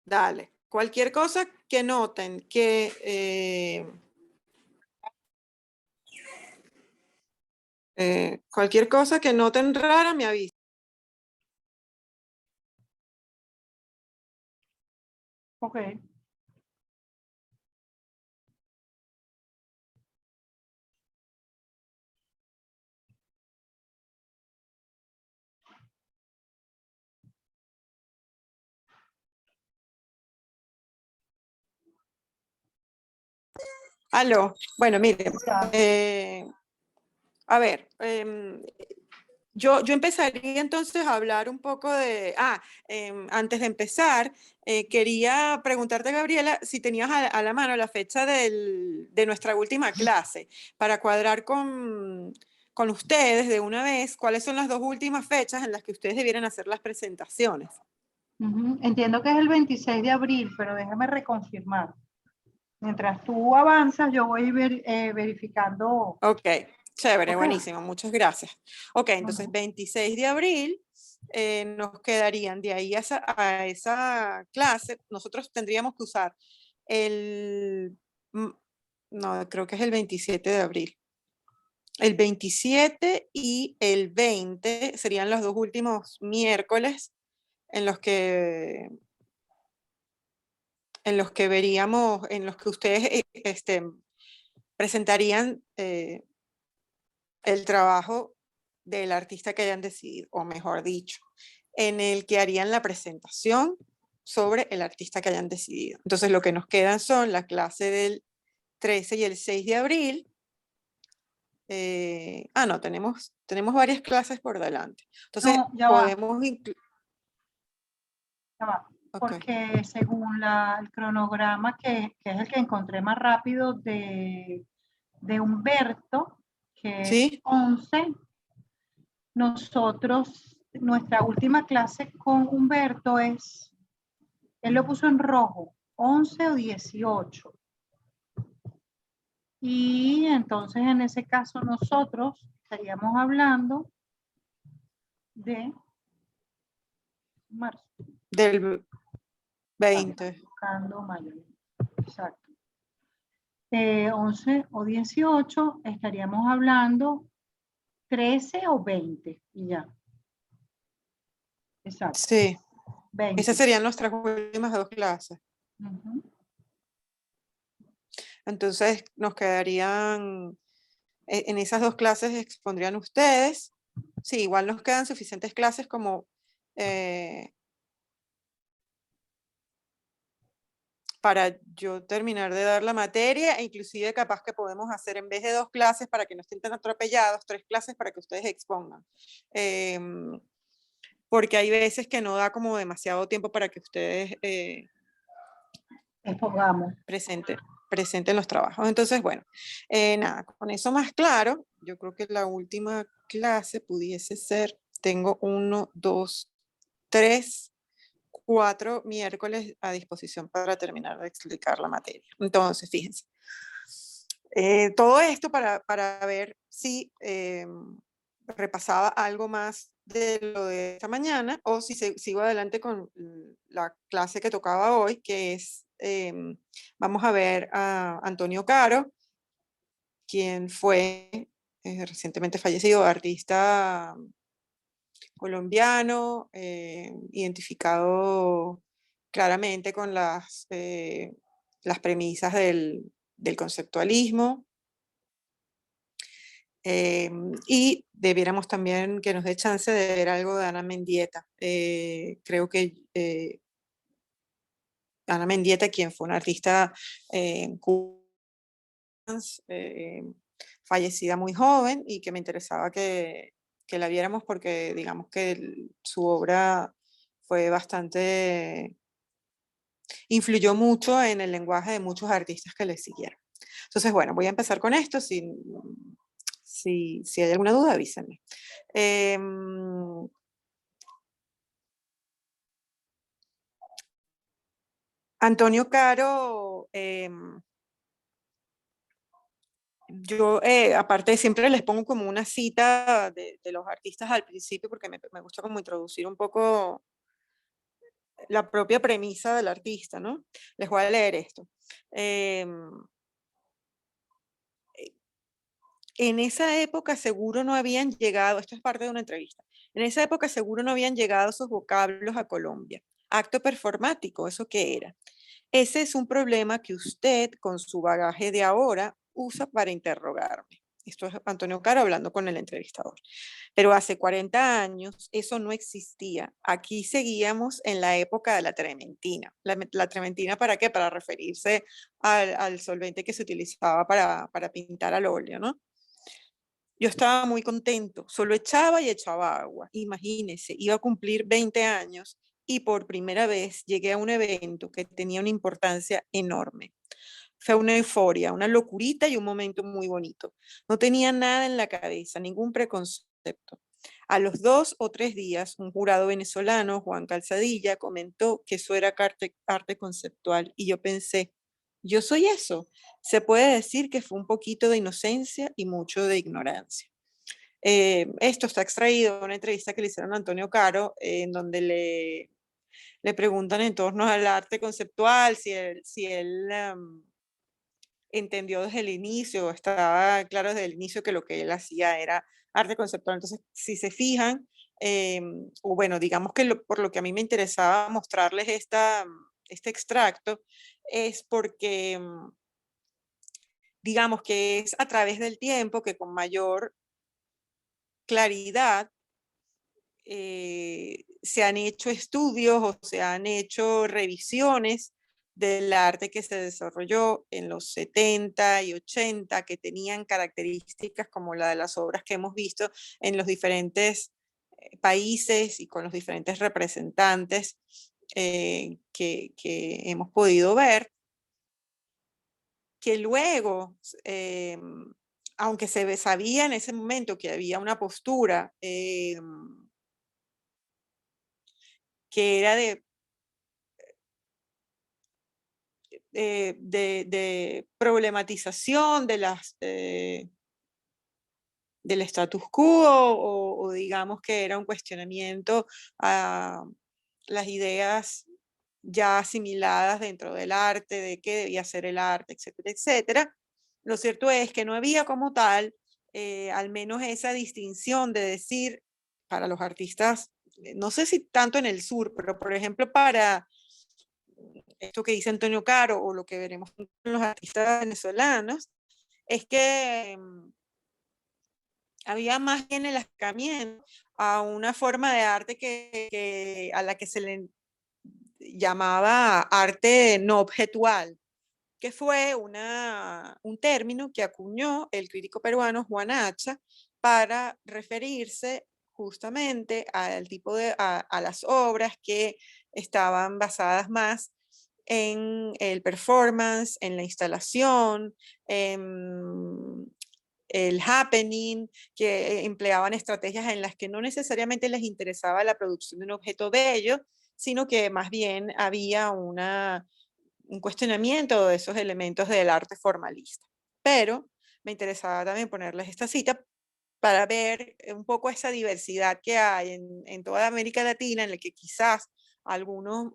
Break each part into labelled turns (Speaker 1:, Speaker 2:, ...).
Speaker 1: Dale. Cualquier cosa que noten que cualquier cosa que noten rara, me avisa.
Speaker 2: Ok.
Speaker 1: Aló. Bueno, miren.
Speaker 2: Ya.
Speaker 1: A ver, yo empezaría entonces a hablar un poco de... antes de empezar, quería preguntarte, Gabriela, si tenías a la mano la fecha de nuestra última clase para cuadrar con ustedes de una vez cuáles son las dos últimas fechas en las que ustedes debieran hacer las presentaciones.
Speaker 2: Entiendo que es el 26 de abril, pero déjame reconfirmar. Mientras tú avanzas, yo voy verificando.
Speaker 1: Ok, chévere,
Speaker 2: Ok.
Speaker 1: buenísimo, muchas gracias. Ok, entonces
Speaker 2: Ujú.
Speaker 1: 26 de abril nos quedarían de ahí a esa clase, nosotros tendríamos que usar el, mm, no, creo que es el 27 de abril. El 27 y el 20 serían los dos últimos miércoles en los que veríamos, en los que ustedes presentarían el trabajo del artista que hayan decidido, o mejor dicho, en el que harían la presentación sobre el artista que hayan decidido. Entonces lo que nos quedan son la clase del 13 y el 6 de abril. No, tenemos varias clases por delante. Entonces
Speaker 2: No, ya va,
Speaker 1: podemos incluir...
Speaker 2: ya va.
Speaker 1: Ok.
Speaker 2: Porque según el cronograma que es el que encontré más rápido de Humberto, que es
Speaker 1: ¿Sí?
Speaker 2: 11, nuestra última clase con Humberto él lo puso en rojo, 11 o 18. Y entonces en ese caso nosotros estaríamos hablando de marzo.
Speaker 1: Del 20.
Speaker 2: Buscando mayo. Exacto. 11 o 18 estaríamos hablando 13 o 20 y ya. Exacto.
Speaker 1: Sí, esas
Speaker 2: 20.
Speaker 1: serían nuestras últimas dos clases.
Speaker 2: Ujú.
Speaker 1: Entonces nos quedarían, en esas dos clases expondrían ustedes. Sí, igual nos quedan suficientes clases como para yo terminar de dar la materia, e inclusive capaz que podemos hacer en vez de dos clases para que no estén tan atropellados, tres clases para que ustedes expongan. Porque hay veces que no da como demasiado tiempo para que ustedes
Speaker 2: Expongamos.
Speaker 1: presenten los trabajos. Entonces, bueno, nada, con eso más claro, yo creo que la última clase pudiese ser, tengo 1, 2, 3, 4 miércoles a disposición para terminar de explicar la materia. Entonces, fíjense, todo esto para ver si repasaba algo más de lo de esta mañana o si sigo adelante con la clase que tocaba hoy, que es, vamos a ver a Antonio Caro, quien fue recientemente fallecido, artista colombiano, identificado claramente con las premisas del conceptualismo. Y debiéramos también que nos dé chance de ver algo de Ana Mendieta. Creo que Ana Mendieta, quien fue una artista fallecida muy joven y que me interesaba que la viéramos porque digamos que su obra fue bastante, influyó mucho en el lenguaje de muchos artistas que le siguieron. Entonces, bueno, voy a empezar con esto. Si hay alguna duda, avísenme. Antonio Caro, yo aparte siempre les pongo como una cita de los artistas al principio porque me gusta como introducir un poco la propia premisa del artista, ¿no? Les voy a leer esto. En esa época seguro no habían llegado, esto es parte de una entrevista, en esa época seguro no habían llegado esos vocablos a Colombia. Acto performático, ¿eso qué era? Ese es un problema que usted, con su bagaje de ahora, usa para interrogarme. Esto es Antonio Caro hablando con el entrevistador. Pero hace 40 años eso no existía. Aquí seguíamos en la época de la trementina. La trementina, ¿para qué? Para referirse al solvente que se utilizaba para pintar al óleo, ¿no? Yo estaba muy contento, solo echaba y echaba agua. Imagínese, iba a cumplir 20 años y por primera vez llegué a un evento que tenía una importancia enorme. Fue una euforia, una locurita y un momento muy bonito. No tenía nada en la cabeza, ningún preconcepto. A los 2 o 3 días, un jurado venezolano, Juan Calzadilla, comentó que eso era arte conceptual y yo pensé, yo soy eso. Se puede decir que fue un poquito de inocencia y mucho de ignorancia. Esto está extraído de una entrevista que le hicieron a Antonio Caro, en donde le preguntan en torno al arte conceptual, si él entendió desde el inicio, estaba claro desde el inicio que lo que él hacía era arte conceptual. Entonces, si se fijan, o bueno, digamos que por lo que a mí me interesaba mostrarles este extracto, es porque digamos que es a través del tiempo que con mayor claridad se han hecho estudios o se han hecho revisiones del arte que se desarrolló en los 70 y 80, que tenían características como la de las obras que hemos visto en los diferentes países y con los diferentes representantes que hemos podido ver, que luego, aunque se sabía en ese momento que había una postura que era de problematización del status quo o digamos que era un cuestionamiento a las ideas ya asimiladas dentro del arte, de qué debía ser el arte, etcétera, etcétera. Lo cierto es que no había como tal, al menos esa distinción de decir para los artistas, no sé si tanto en el sur, pero por ejemplo para esto que dice Antonio Caro o lo que veremos con los artistas venezolanos, es que había más bien el acercamiento a una forma de arte a la que se le llamaba arte no objetual, que fue un término que acuñó el crítico peruano Juan Hacha para referirse justamente al a las obras que estaban basadas más en el performance, en la instalación, en el happening, que empleaban estrategias en las que no necesariamente les interesaba la producción de un objeto bello, sino que más bien había un cuestionamiento de esos elementos del arte formalista. Pero me interesaba también ponerles esta cita para ver un poco esa diversidad que hay en toda América Latina, en la que quizás algunos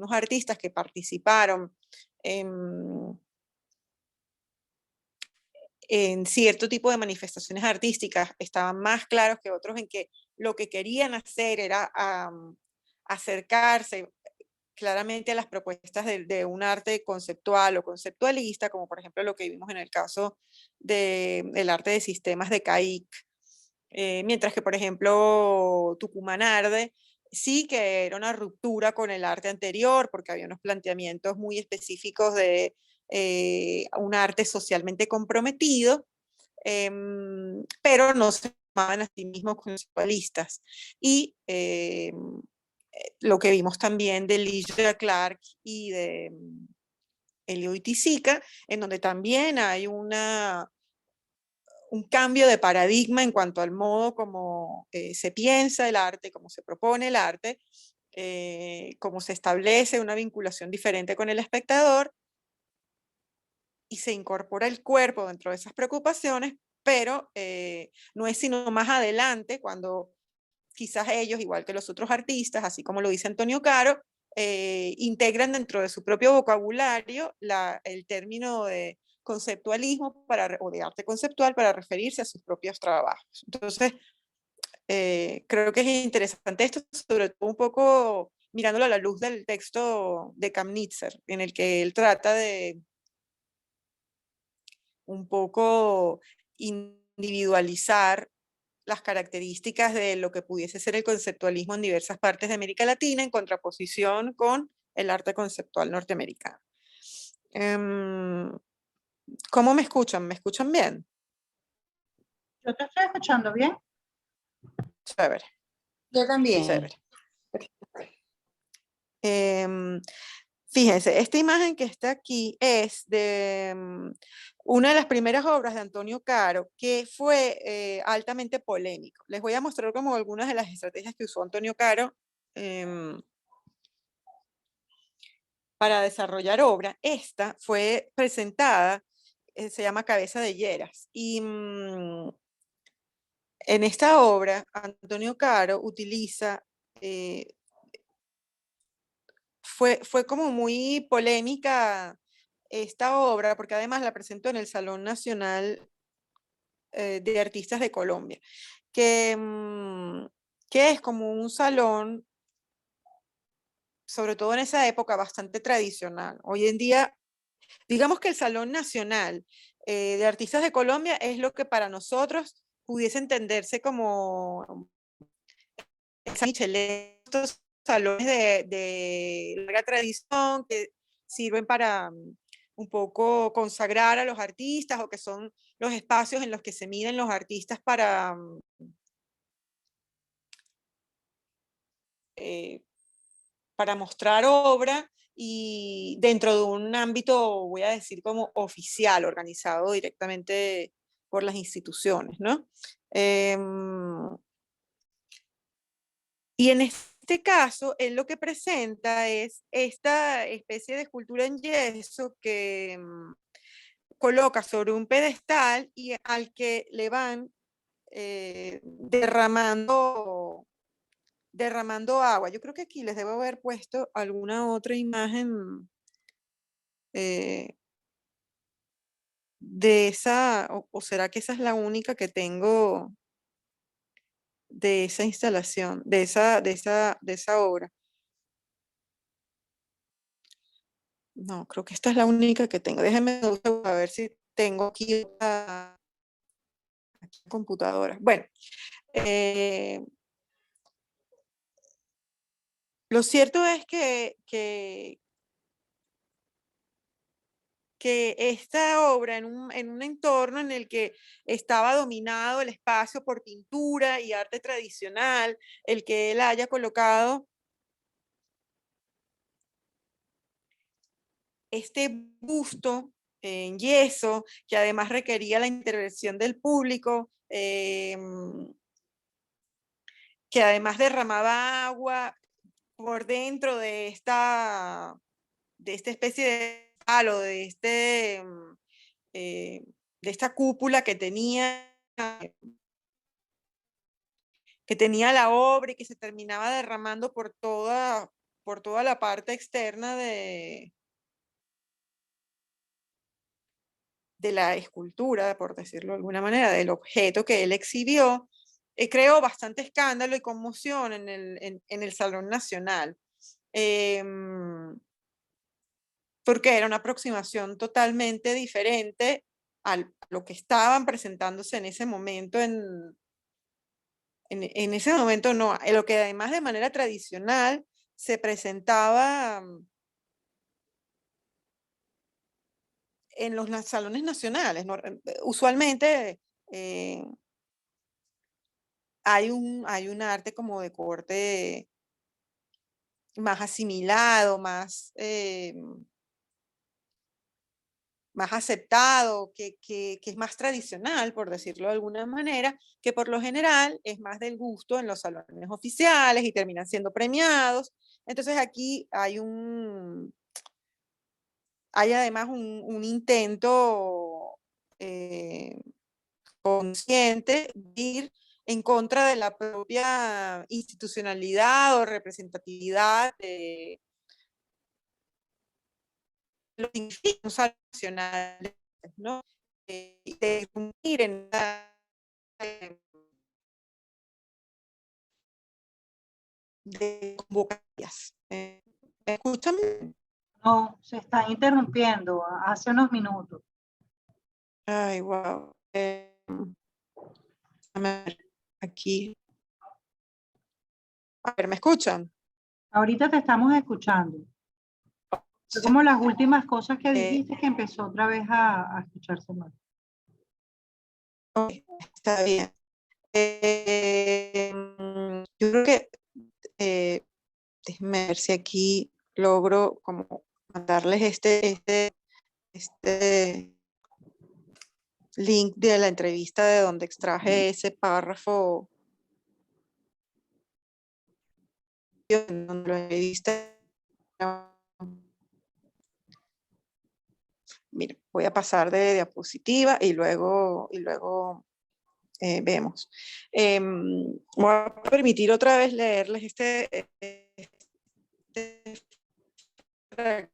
Speaker 1: artistas que participaron en cierto tipo de manifestaciones artísticas estaban más claros que otros en que lo que querían hacer era acercarse claramente a las propuestas de un arte conceptual o conceptualista, como por ejemplo lo que vimos en el caso del arte de sistemas de CAIC, mientras que por ejemplo Tucumán Arde sí que era una ruptura con el arte anterior, porque había unos planteamientos muy específicos de un arte socialmente comprometido, pero no se llamaban a sí mismos conceptualistas. Y lo que vimos también de Ligia Clark y de Elio Itisica, en donde también hay un cambio de paradigma en cuanto al modo como se piensa el arte, cómo se propone el arte, cómo se establece una vinculación diferente con el espectador y se incorpora el cuerpo dentro de esas preocupaciones, pero no es sino más adelante cuando quizás ellos, igual que los otros artistas, así como lo dice Antonio Caro, integran dentro de su propio vocabulario el término de conceptualismo o de arte conceptual para referirse a sus propios trabajos. Entonces, creo que es interesante esto, sobre todo un poco mirándolo a la luz del texto de Kamenetzer, en el que él trata de un poco individualizar las características de lo que pudiese ser el conceptualismo en diversas partes de América Latina en contraposición con el arte conceptual norteamericano. ¿Cómo me escuchan? ¿Me escuchan bien?
Speaker 2: Yo te estoy escuchando bien.
Speaker 1: Chévere.
Speaker 3: Yo también.
Speaker 1: Chévere. Fíjense, esta imagen que está aquí es de una de las primeras obras de Antonio Caro, que fue altamente polémico. Les voy a mostrar como algunas de las estrategias que usó Antonio Caro para desarrollar obra. Esta fue presentada, se llama Cabeza de Hieras, y en esta obra Antonio Caro utiliza fue como muy polémica esta obra, porque además la presentó en el Salón Nacional de Artistas de Colombia, que es como un salón, sobre todo en esa época, bastante tradicional. Hoy en día, digamos que el Salón Nacional de Artistas de Colombia es lo que para nosotros pudiese entenderse como estos salones de larga tradición que sirven para un poco consagrar a los artistas, o que son los espacios en los que se miden los artistas para mostrar obra, y dentro de un ámbito, voy a decir, como oficial, organizado directamente por las instituciones, ¿no? Y en este caso, él lo que presenta es esta especie de escultura en yeso que coloca sobre un pedestal y al que le van derramando agua. Yo creo que aquí les debo haber puesto alguna otra imagen de esa, o será que esa es la única que tengo de esa instalación, de esa obra. No, creo que esta es la única que tengo. Déjenme a ver si tengo aquí la computadora. Bueno, lo cierto es que esta obra en un entorno en el que estaba dominado el espacio por pintura y arte tradicional, el que él haya colocado este busto en yeso, que además requería la intervención del público, que además derramaba agua por dentro de esta especie de palo, de esta cúpula que tenía la obra, y que se terminaba derramando por toda la parte externa de la escultura, por decirlo de alguna manera, del objeto que él exhibió, creó bastante escándalo y conmoción en el Salón Nacional. Porque era una aproximación totalmente diferente a lo que estaban presentándose en ese momento. En ese momento no, lo que además de manera tradicional se presentaba en los salones nacionales. Usualmente hay un arte como de corte más asimilado, más aceptado, que es más tradicional, por decirlo de alguna manera, que por lo general es más del gusto en los salones oficiales y terminan siendo premiados. Entonces aquí hay además un intento consciente de ir en contra de la propia institucionalidad o representatividad lo que significa un salón nacional, ¿no? De cumplir en de convocatorias. ¿Me escuchan?
Speaker 2: No, se está interrumpiendo hace unos minutos.
Speaker 1: Ay, wow. Aquí. A ver, ¿me escuchan?
Speaker 2: Ahorita te estamos escuchando. Fue como las últimas cosas que dijiste que empezó otra vez a escucharse mal.
Speaker 1: Está bien. Yo creo que déjenme ver si aquí logro como mandarles este link de la entrevista de donde extraje ese párrafo en donde la entrevista. Mira, voy a pasar de diapositiva y luego vemos. Voy a permitir otra vez leerles este fragmento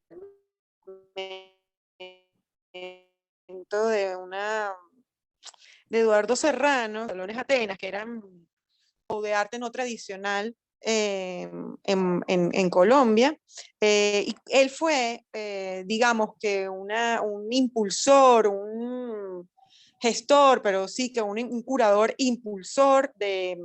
Speaker 1: de Eduardo Serrano, Salones Atenas, que eran o de arte no tradicional en Colombia. Y él fue, digamos que un impulsor, un gestor, pero sí que un curador impulsor de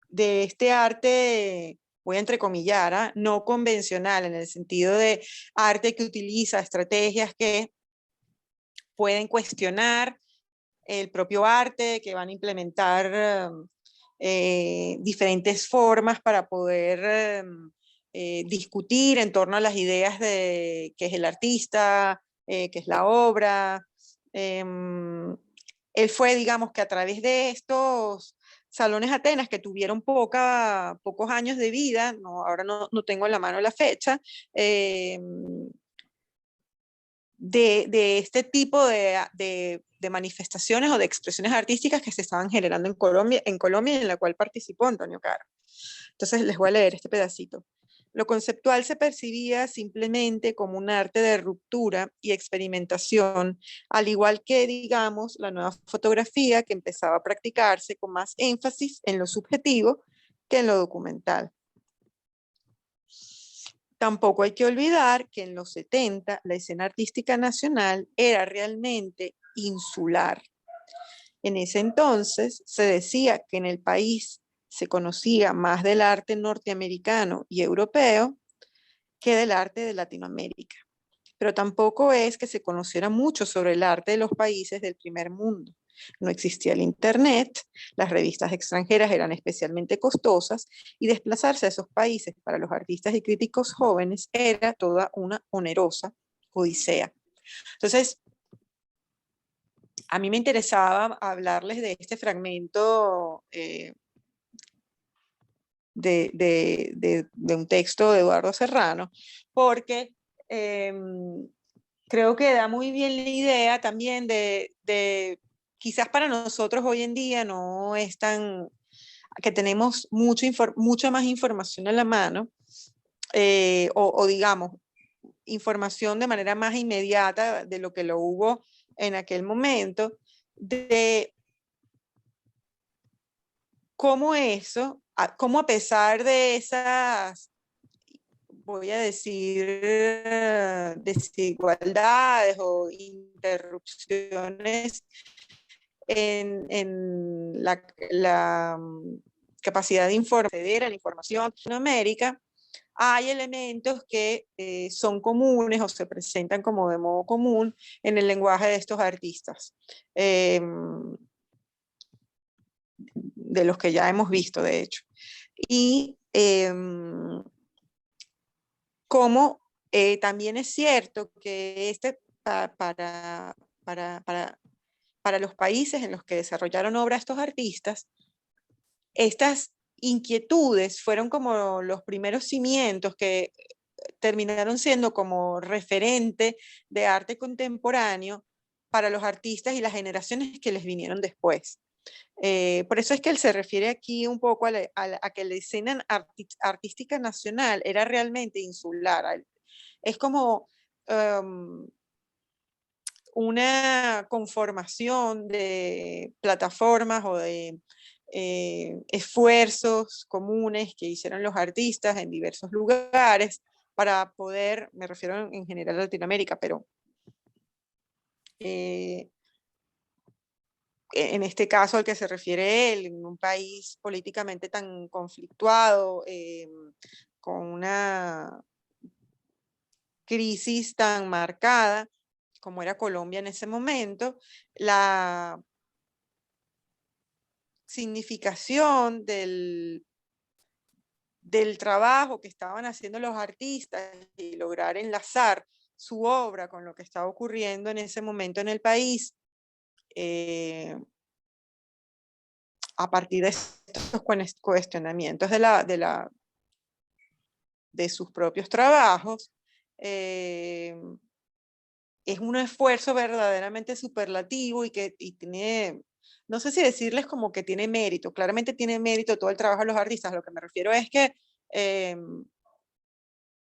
Speaker 1: este arte, voy a entrecomillar, no convencional, en el sentido de arte que utiliza estrategias que pueden cuestionar el propio arte, que van a implementar diferentes formas para poder discutir en torno a las ideas de qué es el artista, qué es la obra. Él fue, digamos, que a través de estos salones Atenas que tuvieron pocos años de vida, ahora no tengo en la mano la fecha, de este tipo de manifestaciones o de expresiones artísticas que se estaban generando en Colombia y en la cual participó Antonio Caro. Entonces les voy a leer este pedacito. Lo conceptual se percibía simplemente como un arte de ruptura y experimentación, al igual que, digamos, la nueva fotografía que empezaba a practicarse con más énfasis en lo subjetivo que en lo documental. Tampoco hay que olvidar que en los 70 la escena artística nacional era realmente insular. En ese entonces se decía que en el país se conocía más del arte norteamericano y europeo que del arte de Latinoamérica. Pero tampoco es que se conociera mucho sobre el arte de los países del primer mundo. No existía el Internet, las revistas extranjeras eran especialmente costosas y desplazarse a esos países para los artistas y críticos jóvenes era toda una onerosa odisea. Entonces, a mí me interesaba hablarles de este fragmento de un texto de Eduardo Serrano, porque creo que da muy bien la idea también quizás para nosotros hoy en día no es tan, que tenemos mucha más información a la mano, o digamos, información de manera más inmediata de lo que lo hubo en aquel momento, de cómo eso, cómo a pesar de esas, voy a decir, desigualdades o interrupciones en la capacidad de acceder a la información en América, hay elementos que son comunes o se presentan como de modo común en el lenguaje de estos artistas, de los que ya hemos visto, de hecho. Y como también es cierto que para los países en los que desarrollaron obra estos artistas, estas inquietudes fueron como los primeros cimientos que terminaron siendo como referente de arte contemporáneo para los artistas y las generaciones que les vinieron después. Por eso es que él se refiere aquí un poco a que la escena artística nacional era realmente insular. Es como una conformación de plataformas o de esfuerzos comunes que hicieron los artistas en diversos lugares para poder, me refiero en general a Latinoamérica, pero en este caso al que se refiere él, en un país políticamente tan conflictuado, con una crisis tan marcada como era Colombia en ese momento, la significación del trabajo que estaban haciendo los artistas y lograr enlazar su obra con lo que estaba ocurriendo en ese momento en el país, a partir de estos cuestionamientos de sus propios trabajos, es un esfuerzo verdaderamente superlativo y que tiene, no sé si decirles como que tiene mérito, claramente tiene mérito todo el trabajo de los artistas, lo que me refiero es que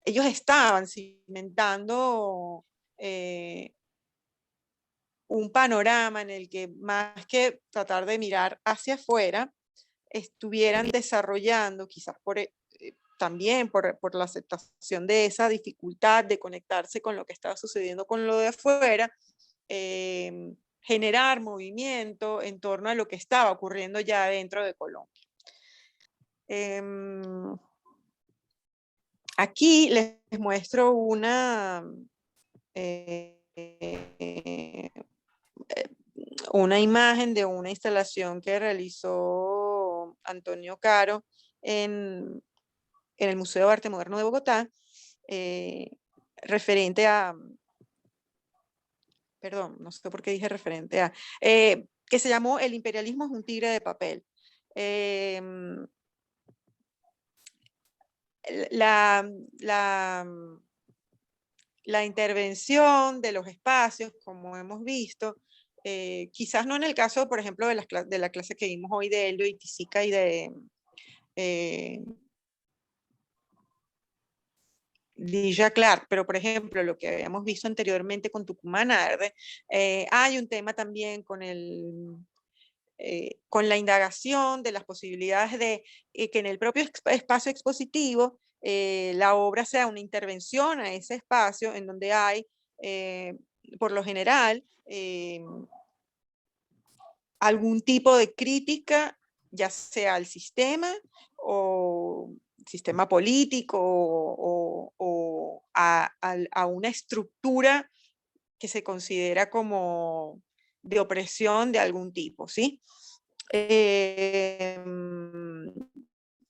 Speaker 1: ellos estaban cimentando un panorama en el que más que tratar de mirar hacia afuera, estuvieran desarrollando, quizás también por la aceptación de esa dificultad de conectarse con lo que estaba sucediendo con lo de afuera, generar movimiento en torno a lo que estaba ocurriendo ya dentro de Colombia. Aquí les muestro una imagen de una instalación que realizó Antonio Caro en el Museo de Arte Moderno de Bogotá, referente a, perdón, no sé por qué dije referente a, que se llamó El imperialismo es un tigre de papel. La intervención de los espacios, como hemos visto, quizás no en el caso, por ejemplo, de la clase que vimos hoy de Helio y Tisica y de Dija Clark, pero por ejemplo, lo que habíamos visto anteriormente con Tucumán Arde, hay un tema también con la indagación de las posibilidades de que en el propio espacio expositivo la obra sea una intervención a ese espacio en donde hay, por lo general, algún tipo de crítica, ya sea al sistema o sistema político o a una estructura que se considera como de opresión de algún tipo, ¿sí?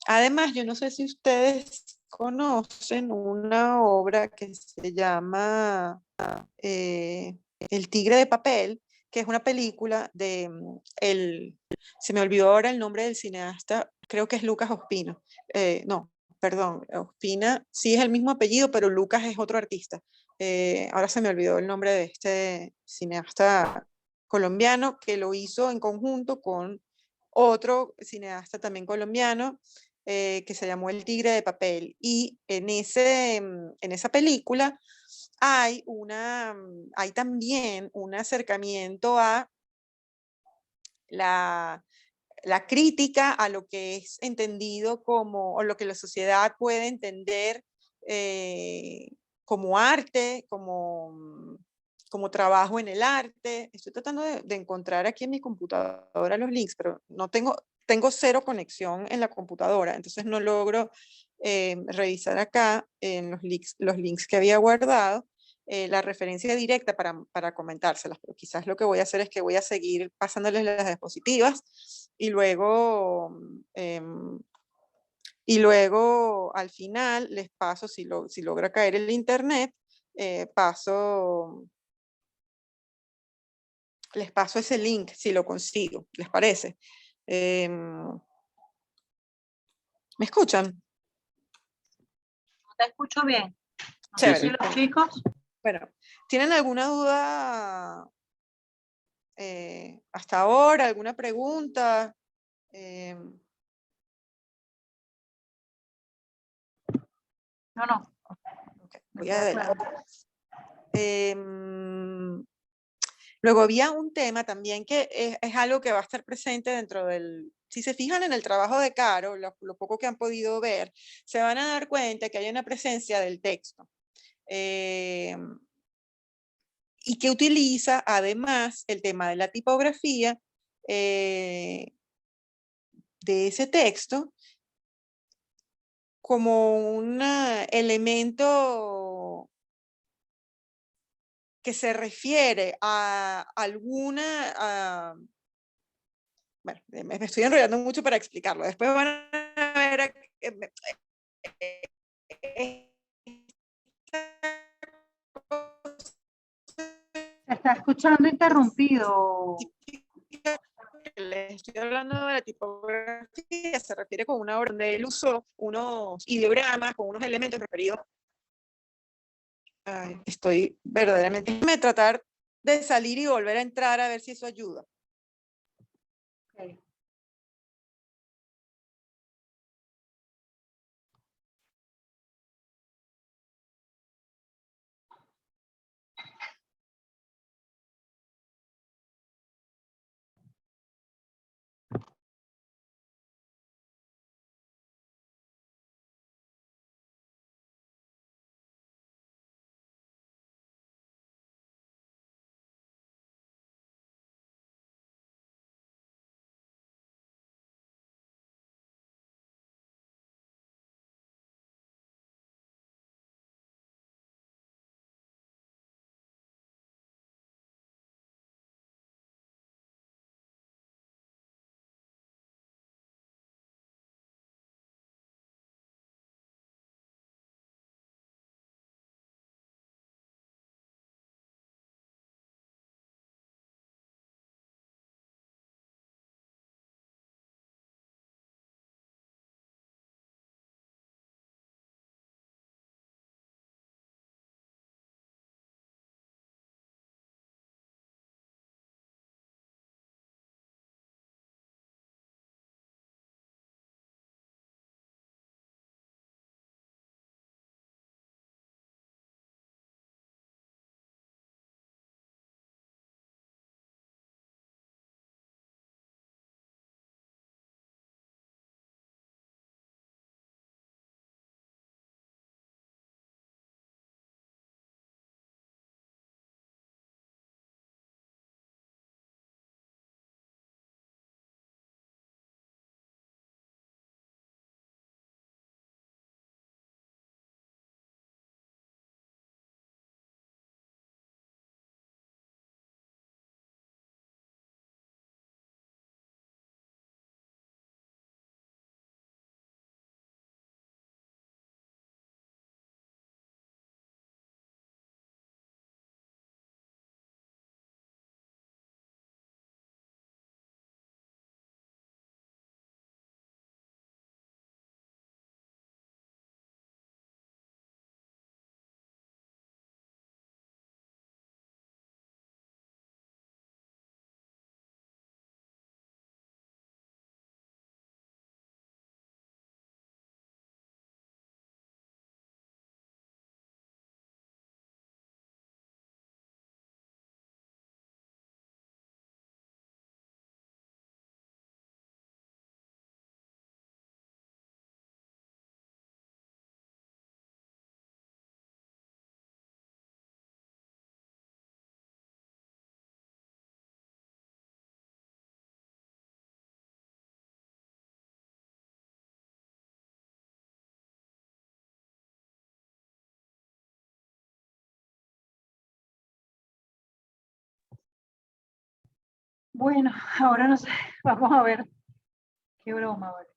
Speaker 1: Además, yo no sé si ustedes conocen una obra que se llama El tigre de papel, que es una película de se me olvidó ahora el nombre del cineasta, creo que es Lucas Ospino. No, perdón, Ospina sí es el mismo apellido, pero Lucas es otro artista. Ahora se me olvidó el nombre de este cineasta colombiano que lo hizo en conjunto con otro cineasta también colombiano que se llamó El tigre de papel. Y en esa película hay también un acercamiento a la crítica a lo que es entendido como, o lo que la sociedad puede entender como arte, como trabajo en el arte. Estoy tratando de encontrar aquí en mi computadora los links, pero no tengo cero conexión en la computadora, entonces no logro revisar acá en los links que había guardado. La referencia directa para comentárselas, pero quizás lo que voy a hacer es que voy a seguir pasándoles las diapositivas y luego al final les paso, si logra caer el internet, les paso ese link si lo consigo, ¿les parece? ¿Me escuchan?
Speaker 2: Te escucho bien.
Speaker 1: Chévere.
Speaker 3: Sí, sí.
Speaker 2: Los chicos.
Speaker 1: Bueno, ¿tienen alguna duda hasta ahora? ¿Alguna pregunta?
Speaker 2: No.
Speaker 1: Okay, voy adelante. Luego había un tema también que es algo que va a estar presente dentro del, si se fijan en el trabajo de Caro, lo poco que han podido ver, se van a dar cuenta que hay una presencia del texto. Y que utiliza además el tema de la tipografía de ese texto como un elemento que se refiere a alguna, bueno, me estoy enrollando mucho para explicarlo. Después van a ver
Speaker 2: Se está escuchando interrumpido.
Speaker 1: les estoy hablando de la tipografía, se refiere con una obra donde él usó unos ideogramas con unos elementos referidos. Ay, estoy verdaderamente. Déjame tratar de salir y volver a entrar a ver si eso ayuda.
Speaker 2: Okay. Bueno, ahora no sé, vamos a ver qué broma, ¿vale?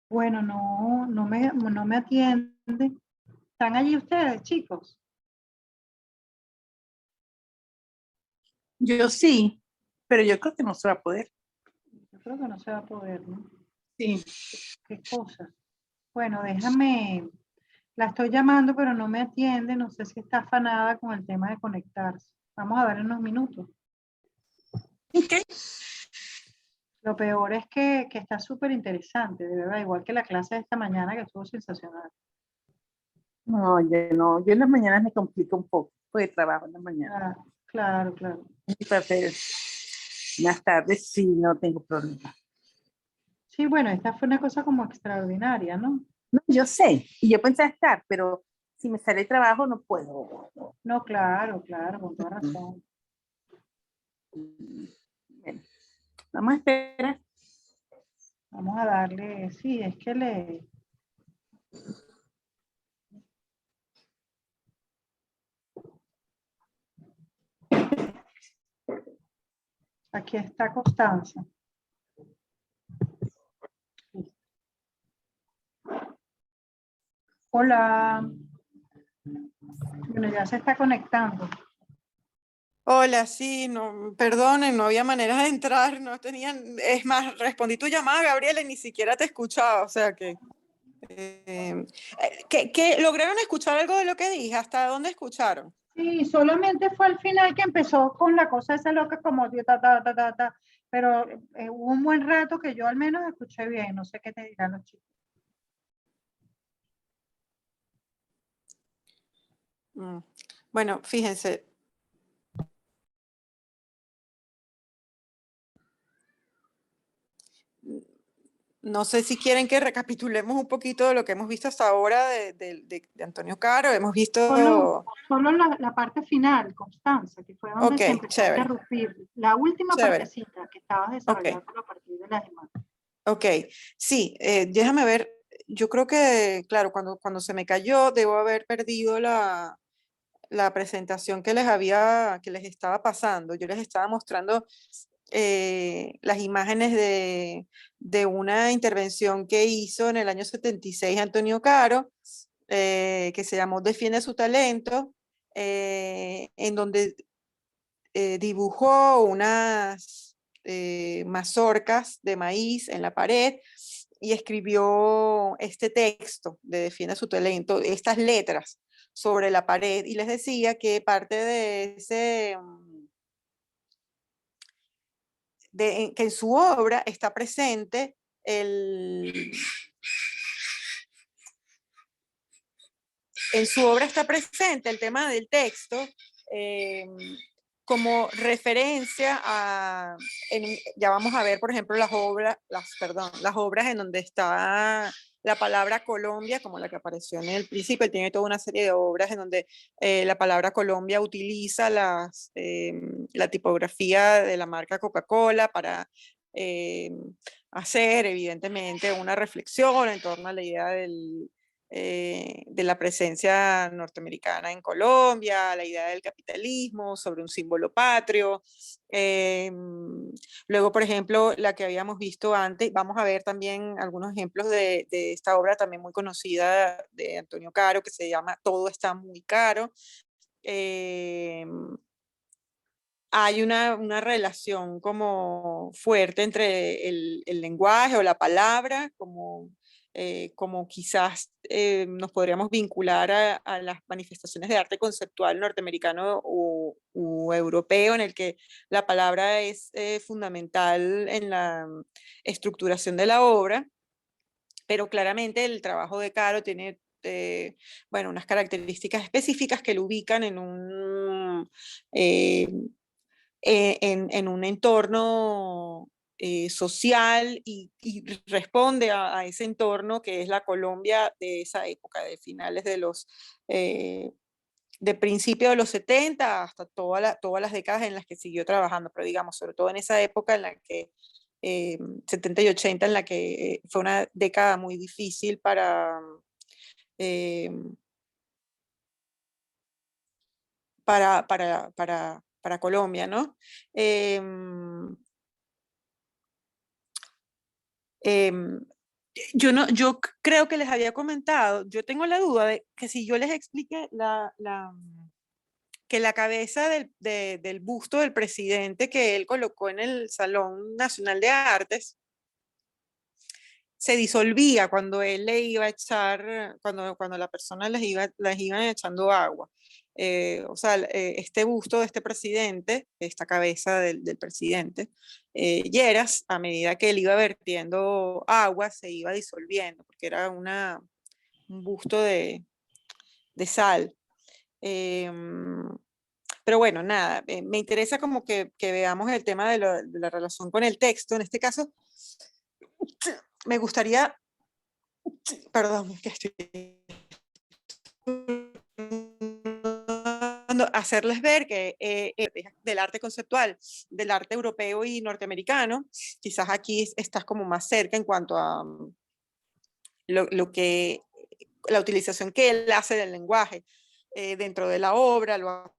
Speaker 2: Bueno, no me atiende. ¿Están allí ustedes, chicos?
Speaker 3: Yo sí, pero yo creo que no se va a poder.
Speaker 2: Yo creo que no se va a poder, ¿no?
Speaker 3: Sí.
Speaker 2: Qué cosa. Bueno, déjame, la estoy llamando, pero no me atiende. No sé si está afanada con el tema de conectarse. Vamos a ver en unos minutos.
Speaker 3: Ok.
Speaker 2: Lo peor es que está súper interesante, de verdad, igual que la clase de esta mañana que estuvo sensacional.
Speaker 3: No, yo en las mañanas me complico un poco, porque trabajo en la mañana.
Speaker 2: Ah, claro, claro.
Speaker 3: Entonces, más tarde sí no tengo problema.
Speaker 2: Sí, bueno, esta fue una cosa como extraordinaria, ¿no?
Speaker 3: No, yo sé, y yo pensé estar, pero si me sale el trabajo no puedo.
Speaker 2: No, claro, claro, con toda razón.
Speaker 3: Bueno, vamos a esperar.
Speaker 2: Vamos a darle, sí, es que aquí está Constanza. Hola. Bueno, ya se está conectando.
Speaker 1: Hola, sí, no, perdonen, no había manera de entrar, no tenían, es más, respondí tu llamada, Gabriela, y ni siquiera te escuchaba, o sea que, ¿lograron escuchar algo de lo que dije? ¿Hasta dónde escucharon?
Speaker 2: Sí, solamente fue al final que empezó con la cosa esa loca como ta, ta, ta, ta, ta, pero hubo un buen rato que yo al menos escuché bien, no sé qué te dirán los chicos.
Speaker 1: Mm. Bueno, fíjense, no sé si quieren que recapitulemos un poquito de lo que hemos visto hasta ahora de Antonio Caro. Hemos
Speaker 2: Solo,
Speaker 1: visto...
Speaker 2: solo la parte final, Constanza, que fue donde
Speaker 1: Ok,
Speaker 2: se empezó a
Speaker 1: chévere,
Speaker 2: interrumpir. La última
Speaker 1: chévere.
Speaker 2: partecita que estabas
Speaker 1: Ok,
Speaker 2: desarrollando a partir de las imágenes.
Speaker 1: ok. Sí, déjame ver. Yo creo que, claro, cuando se me cayó, debo haber perdido la presentación que les estaba pasando. Yo les estaba mostrando las imágenes de una intervención que hizo en el año 76 Antonio Caro, que se llamó Defiende su talento, en donde dibujó unas mazorcas de maíz en la pared y escribió este texto de Defiende su talento, estas letras sobre la pared, y les decía que parte de ese, que en su obra está presente en su obra está presente el tema del texto como referencia a, ya vamos a ver, por ejemplo, las obras en donde está la palabra Colombia, como la que apareció en el principio. Él tiene toda una serie de obras en donde la palabra Colombia utiliza la tipografía de la marca Coca-Cola para hacer, evidentemente, una reflexión en torno a la idea de la presencia norteamericana en Colombia, la idea del capitalismo, sobre un símbolo patrio. Luego, por ejemplo, la que habíamos visto antes, vamos a ver también algunos ejemplos de esta obra también muy conocida de Antonio Caro, que se llama Todo está muy caro. Hay una relación como fuerte entre el lenguaje o la palabra, como quizás nos podríamos vincular a las manifestaciones de arte conceptual norteamericano u europeo, en el que la palabra es fundamental en la estructuración de la obra, pero claramente el trabajo de Caro tiene bueno, unas características específicas que lo ubican en en un entorno social y responde a ese entorno que es la Colombia de esa época, de finales de principios de los 70 hasta todas las décadas en las que siguió trabajando, pero digamos, sobre todo en esa época en la que 70 y 80, en la que fue una década muy difícil eh, para Colombia, ¿no? Eh, yo creo que les había comentado, yo tengo la duda de que si yo les expliqué que la cabeza del busto del presidente que él colocó en el Salón Nacional de Artes se disolvía cuando él le iba a echar, cuando la persona les iban echando agua. O sea, este busto de este presidente, esta cabeza del presidente, Lleras, a medida que él iba vertiendo agua, se iba disolviendo, porque era un busto de sal. Pero bueno, nada, me interesa como que veamos el tema de la relación con el texto. En este caso, me gustaría, perdón, que estoy hacerles ver que del arte conceptual, del arte europeo y norteamericano, quizás aquí estás como más cerca en cuanto a lo que, la utilización que él hace del lenguaje dentro de la obra, lo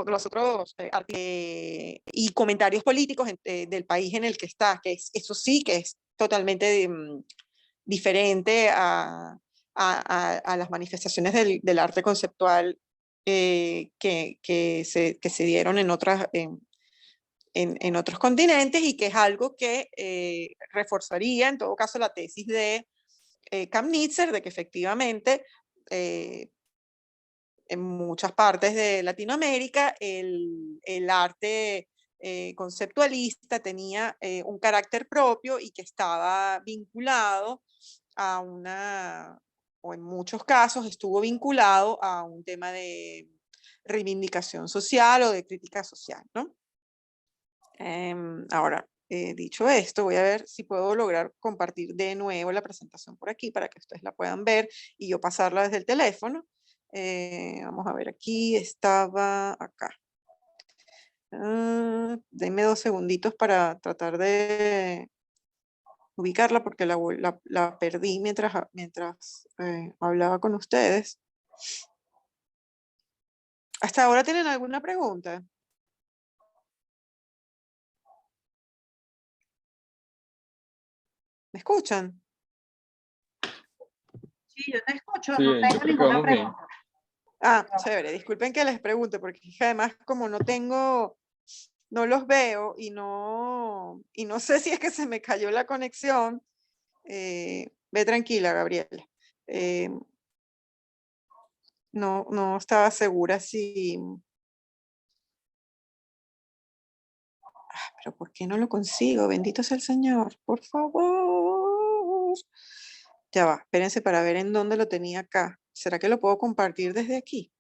Speaker 1: los otros y comentarios políticos del país en el que está, que eso sí que es totalmente diferente a las manifestaciones del arte conceptual que se dieron en otros continentes y que es algo que reforzaría en todo caso la tesis de Kamenitzer de que efectivamente en muchas partes de Latinoamérica el arte conceptualista tenía un carácter propio y que estaba vinculado a o en muchos casos estuvo vinculado a un tema de reivindicación social o de crítica social, ¿no? Ahora, dicho esto, voy a ver si puedo lograr compartir de nuevo la presentación por aquí para que ustedes la puedan ver y yo pasarla desde el teléfono. Vamos a ver, aquí estaba acá. Denme 2 segunditos para tratar de ubicarla porque la perdí mientras hablaba con ustedes. ¿Hasta ahora tienen alguna pregunta? ¿Me escuchan?
Speaker 2: Sí, yo te escucho,
Speaker 4: Sí,
Speaker 2: no
Speaker 4: yo
Speaker 2: tengo
Speaker 4: creo que
Speaker 2: ninguna
Speaker 4: vamos bien.
Speaker 2: pregunta.
Speaker 1: Ah, chévere. Disculpen que les pregunte, porque además como no los veo y no sé si es que se me cayó la conexión. Ve tranquila, Gabriela. No estaba segura si... pero ¿por qué no lo consigo? Bendito sea el Señor, por favor. Ya va, espérense para ver en dónde lo tenía acá. ¿Será que lo puedo compartir desde aquí?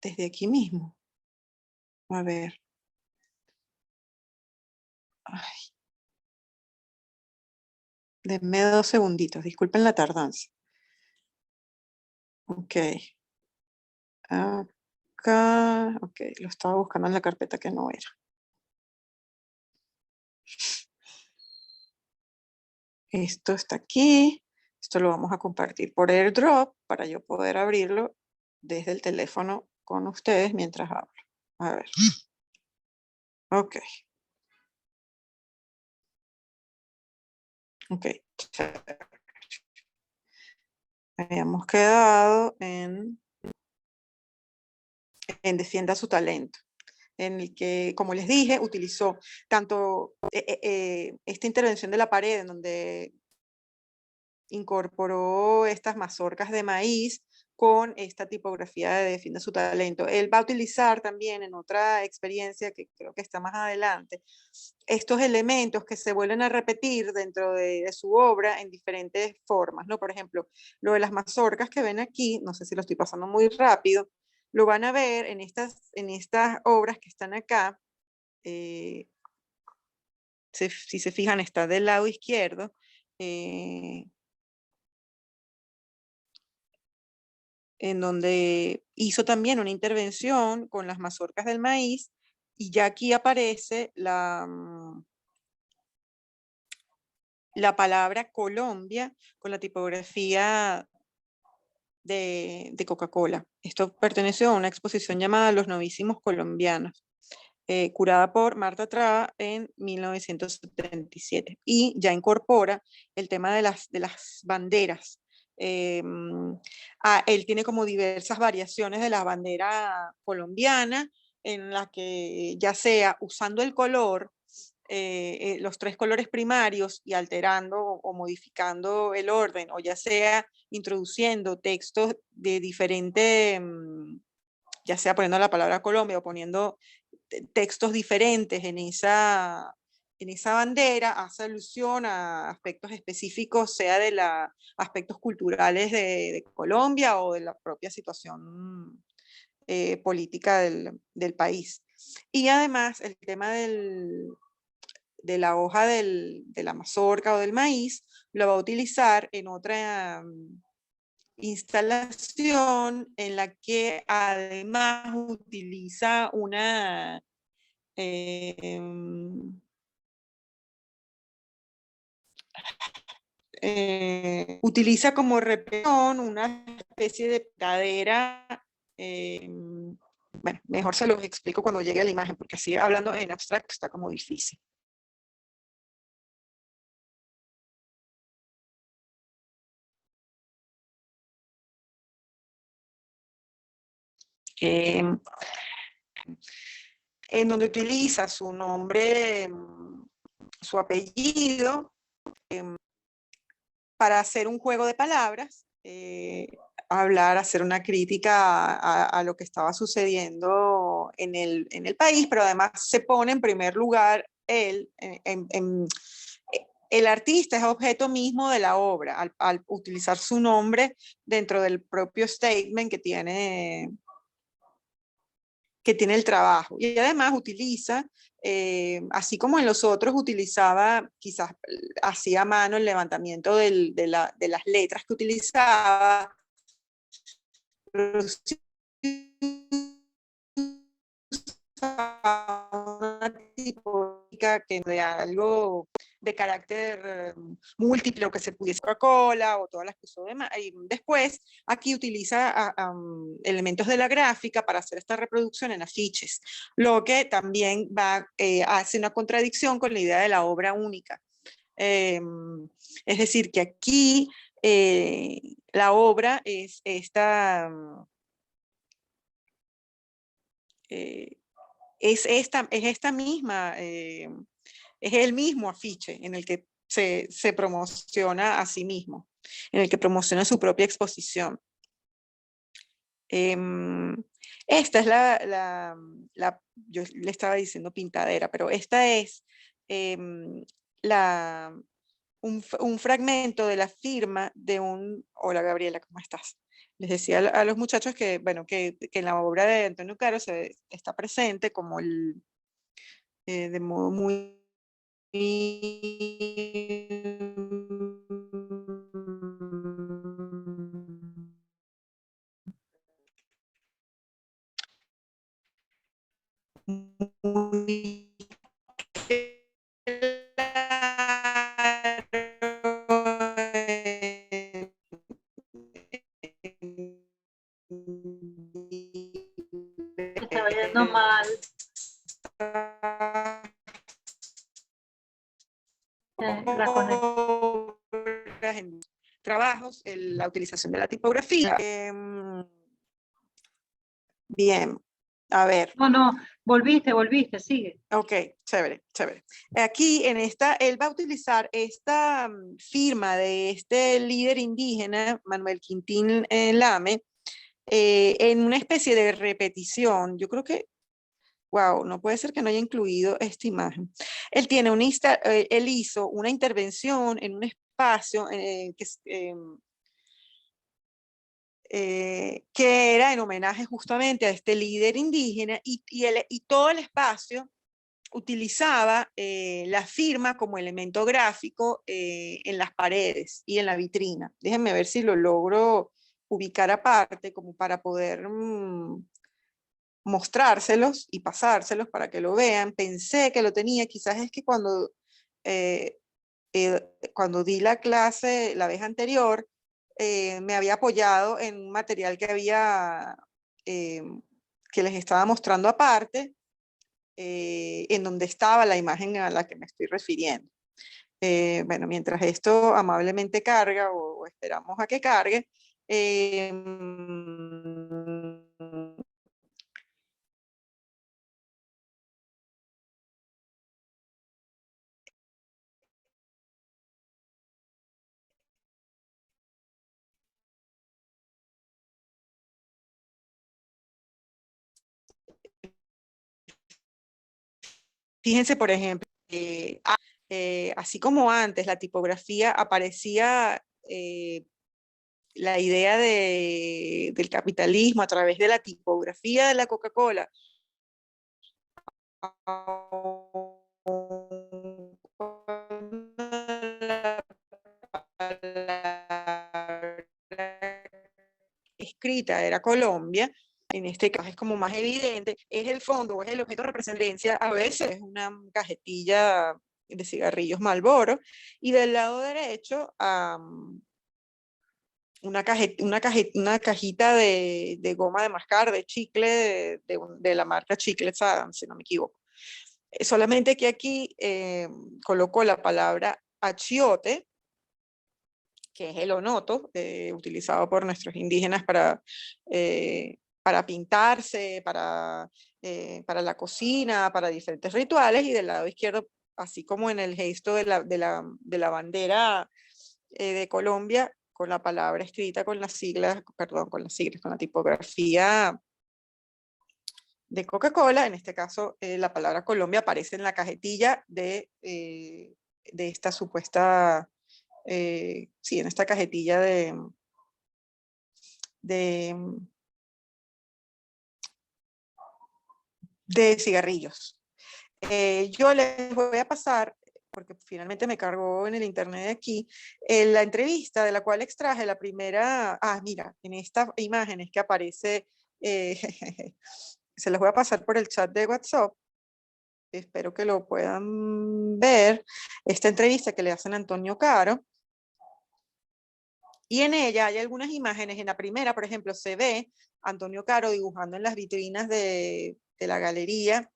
Speaker 1: Desde aquí mismo. A ver. Ay, denme 2 segunditos, disculpen la tardanza. Ok. Acá, ok, lo estaba buscando en la carpeta que no era. Esto está aquí. Esto lo vamos a compartir por AirDrop para yo poder abrirlo desde el teléfono con ustedes mientras hablo. A ver. Ok. Ok. Habíamos quedado en Defienda su talento, en el que, como les dije, utilizó tanto esta intervención de la pared, en donde incorporó estas mazorcas de maíz con esta tipografía de Defienda su talento. Él va a utilizar también en otra experiencia que creo que está más adelante, estos elementos que se vuelven a repetir dentro de su obra en diferentes formas, ¿no? Por ejemplo, lo de las mazorcas que ven aquí, no sé si lo estoy pasando muy rápido, lo van a ver en estas obras que están acá. Si se fijan, está del lado izquierdo. En donde hizo también una intervención con las mazorcas del maíz y ya aquí aparece la palabra Colombia con la tipografía de Coca-Cola. Esto perteneció a una exposición llamada Los Novísimos Colombianos, curada por Marta Traba en 1977, y ya incorpora el tema de las banderas. Él tiene como diversas variaciones de la bandera colombiana, en la que ya sea usando el color, los tres colores primarios, y alterando o modificando el orden, o ya sea introduciendo textos de diferente, ya sea poniendo la palabra Colombia o poniendo textos diferentes en esa bandera, hace alusión a aspectos específicos, sea de aspectos culturales de Colombia o de la propia situación política del país. Y además el tema de la hoja de la mazorca o del maíz lo va a utilizar en otra instalación, en la que además utiliza una utiliza como repetición una especie de pradera. Bueno, mejor se los explico cuando llegue a la imagen, porque así hablando en abstracto está como difícil. En donde utiliza su nombre, su apellido, para hacer un juego de palabras, hablar, hacer una crítica a lo que estaba sucediendo en el país, pero además se pone en primer lugar él, el artista es objeto mismo de la obra, al utilizar su nombre dentro del propio statement que tiene el trabajo. Y además utiliza, así como en los otros utilizaba, quizás hacía a mano el levantamiento de las letras que utilizaba, pero sí una tipología que de algo de carácter múltiple, o que se pudiese Coca-Cola o todas las que usó y después aquí utiliza elementos de la gráfica para hacer esta reproducción en afiches, lo que también hace una contradicción con la idea de la obra única. Es decir, que aquí la obra es esta es esta misma, es el mismo afiche en el que se promociona a sí mismo, en el que promociona su propia exposición. Esta es yo le estaba diciendo pintadera, pero esta es un fragmento de la firma de un... Hola Gabriela, ¿cómo estás? Les decía a los muchachos que, bueno, que en la obra de Antonio Caro está presente como de modo muy muy
Speaker 2: Se está oyendo mal. La conexión.
Speaker 1: en trabajos, la utilización de la tipografía. Bien, a ver.
Speaker 2: No, volviste, sigue.
Speaker 1: Ok, chévere, chévere. Aquí en esta, él va a utilizar esta firma de este líder indígena, Manuel Quintín Lame, en una especie de repetición. Yo creo que, wow, no puede ser que no haya incluido esta imagen. Él él hizo una intervención en un espacio que era en homenaje justamente a este líder indígena, y todo el espacio utilizaba la firma como elemento gráfico en las paredes y en la vitrina. Déjenme ver si lo logro ubicar aparte, como para poder mostrárselos y pasárselos para que lo vean. Pensé que lo tenía, quizás es que cuando di la clase la vez anterior, me había apoyado en un material que que les estaba mostrando aparte, en donde estaba la imagen a la que me estoy refiriendo. Bueno, mientras esto amablemente carga o esperamos a que cargue, fíjense, por ejemplo, así como antes la tipografía aparecía, la idea del capitalismo a través de la tipografía de la Coca-Cola, escrita era Colombia, en este caso es como más evidente, es el fondo o es el objeto de representación, a veces es una cajetilla de cigarrillos Marlboro, y del lado derecho una cajita de goma de mascar, de chicle, de la marca Chiclets Adams, si no me equivoco. Solamente que aquí coloco la palabra achiote, que es el onoto, utilizado por nuestros indígenas para pintarse, para la cocina, para diferentes rituales, y del lado izquierdo, así como en el gesto de la bandera de Colombia, con la palabra escrita con las siglas, perdón, con la tipografía de Coca-Cola. En este caso, la palabra Colombia aparece en la cajetilla de esta supuesta, sí, en esta cajetilla de, de cigarrillos. Yo les voy a pasar, porque finalmente me cargó en el internet de aquí, la entrevista de la cual extraje la primera, mira, en estas imágenes que aparece, se las voy a pasar por el chat de WhatsApp, espero que lo puedan ver, esta entrevista que le hacen a Antonio Caro, y en ella hay algunas imágenes. En la primera, por ejemplo, se ve a Antonio Caro dibujando en las vitrinas de la galería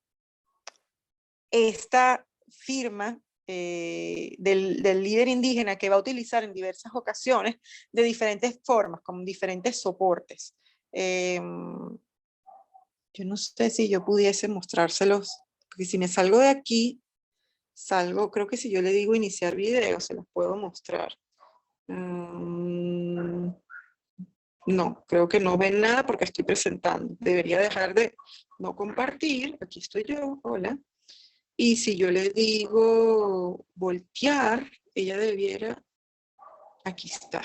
Speaker 1: esta firma del líder indígena, que va a utilizar en diversas ocasiones de diferentes formas, con diferentes soportes. Yo no sé si yo pudiese mostrárselos, porque si me salgo de aquí, creo que si yo le digo iniciar video, se los puedo mostrar. No, creo que no ven nada porque estoy presentando. Debería dejar de no compartir. Aquí estoy yo, hola. Y si yo le digo voltear, ella debiera, aquí está.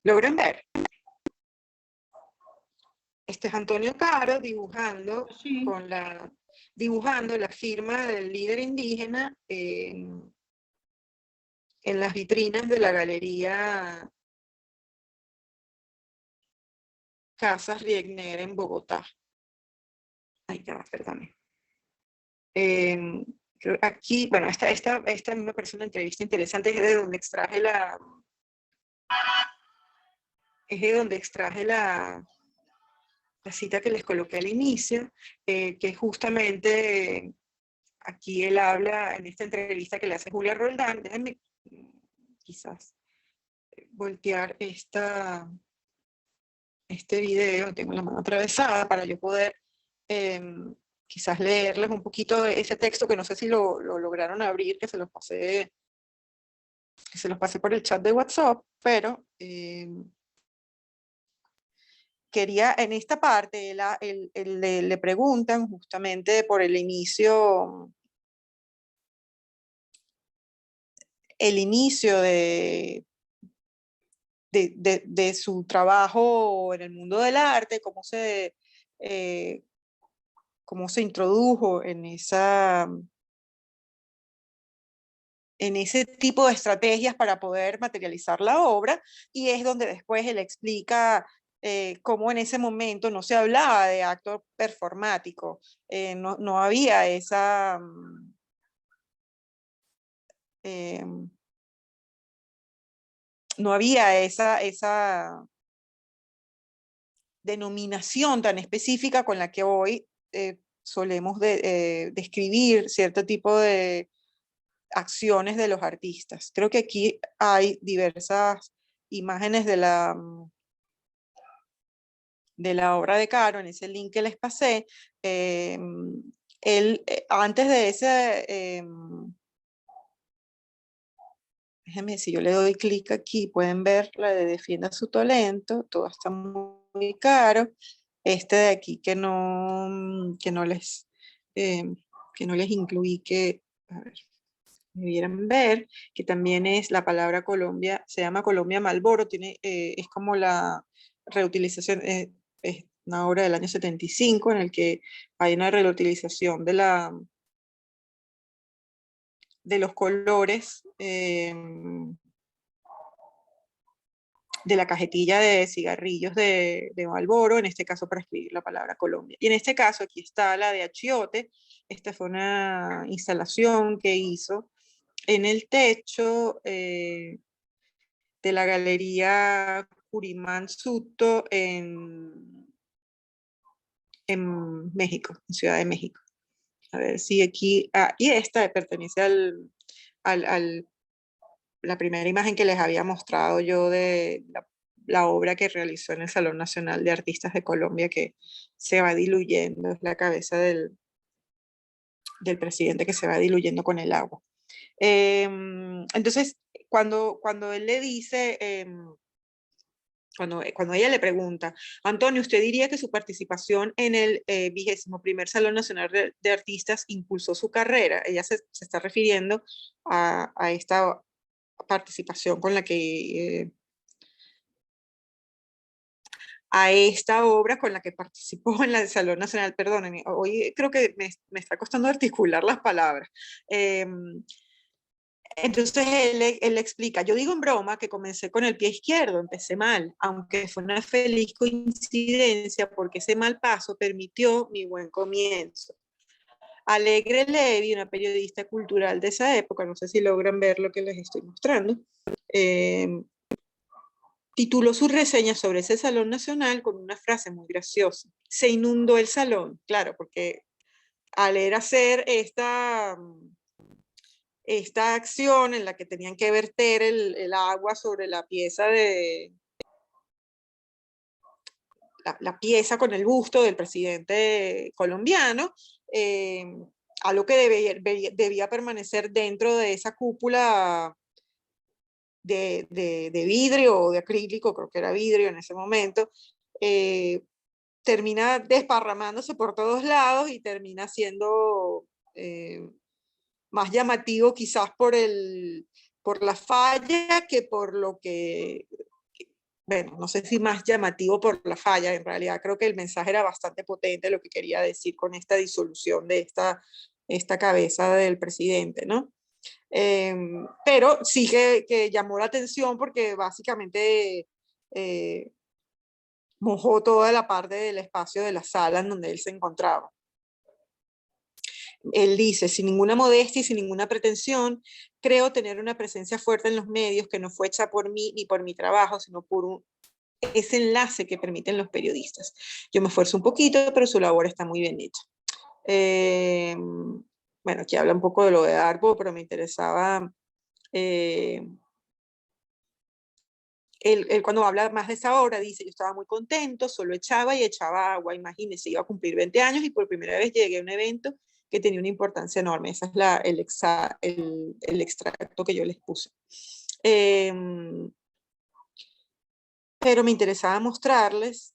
Speaker 1: ¿Logran ver? Este es Antonio Caro dibujando,
Speaker 2: Sí.
Speaker 1: dibujando la firma del líder indígena en las vitrinas de la galería Casas Riegner en Bogotá. Ay, ya, perdón. Aquí, bueno, esta me parece una entrevista interesante, es de donde extraje la cita que les coloqué al inicio, que justamente aquí él habla en esta entrevista que le hace Julia Roldán. Déjenme quizás voltear este video, tengo la mano atravesada para yo poder quizás leerles un poquito de ese texto, que no sé si lo lograron abrir, que se los pasé por el chat de WhatsApp, pero quería, en esta parte, le preguntan justamente por el inicio de su trabajo en el mundo del arte, cómo se introdujo en en ese tipo de estrategias para poder materializar la obra, y es donde después él explica cómo en ese momento no se hablaba de acto performático, no había esa... no había esa denominación tan específica con la que hoy solemos describir cierto tipo de acciones de los artistas. Creo que aquí hay diversas imágenes de la obra de Caro, en ese link que les pasé. Él, antes de ese... déjenme, si yo le doy clic aquí, pueden ver la de Defienda su talento, todo está muy caro. Este de aquí que no les, que no les incluí, que, a ver, debieran ver, que también es la palabra Colombia, se llama Colombia Malboro, tiene, es como la reutilización, es una obra del año 75 en el que hay una reutilización de los colores de la cajetilla de cigarrillos de Marlboro, en este caso para escribir la palabra Colombia. Y en este caso aquí está la de Achiote. Esta fue una instalación que hizo en el techo de la Galería Curimán Suto en México, en Ciudad de México. A ver si aquí, y esta pertenece al la primera imagen que les había mostrado yo de la obra que realizó en el Salón Nacional de Artistas de Colombia, que se va diluyendo, es la cabeza del presidente que se va diluyendo con el agua. Entonces, cuando él le dice, cuando ella le pregunta, Antonio, ¿usted diría que su participación en el 21º Salón Nacional de Artistas impulsó su carrera? Ella se está refiriendo a esta participación con la que a esta obra con la que participó en la Salón Nacional, perdónenme, hoy creo que me está costando articular las palabras. Entonces él explica, yo digo en broma que comencé con el pie izquierdo, empecé mal, aunque fue una feliz coincidencia porque ese mal paso permitió mi buen comienzo. Alegre Levy, una periodista cultural de esa época, no sé si logran ver lo que les estoy mostrando, tituló su reseña sobre ese Salón Nacional con una frase muy graciosa. Se inundó el salón, claro, porque al era hacer esta acción en la que tenían que verter el agua sobre la pieza la pieza con el busto del presidente colombiano, algo que debía permanecer dentro de esa cúpula de vidrio o de acrílico, creo que era vidrio en ese momento, termina desparramándose por todos lados y termina siendo más llamativo quizás por la falla que por lo que, bueno, no sé si más llamativo por la falla, en realidad creo que el mensaje era bastante potente lo que quería decir con esta disolución de esta cabeza del presidente, ¿no? Pero sí que llamó la atención porque básicamente mojó toda la parte del espacio de la sala en donde él se encontraba. Él dice, sin ninguna modestia y sin ninguna pretensión, creo tener una presencia fuerte en los medios que no fue hecha por mí ni por mi trabajo, sino por ese enlace que permiten los periodistas. Yo me esfuerzo un poquito, pero su labor está muy bien hecha. Bueno, aquí habla un poco de lo de Arbo, pero me interesaba... Él cuando habla más de esa obra dice, yo estaba muy contento, solo echaba y echaba agua, imagínense, iba a cumplir 20 años y por primera vez llegué a un evento que tenía una importancia enorme. Ese es el extracto que yo les puse. Pero me interesaba mostrarles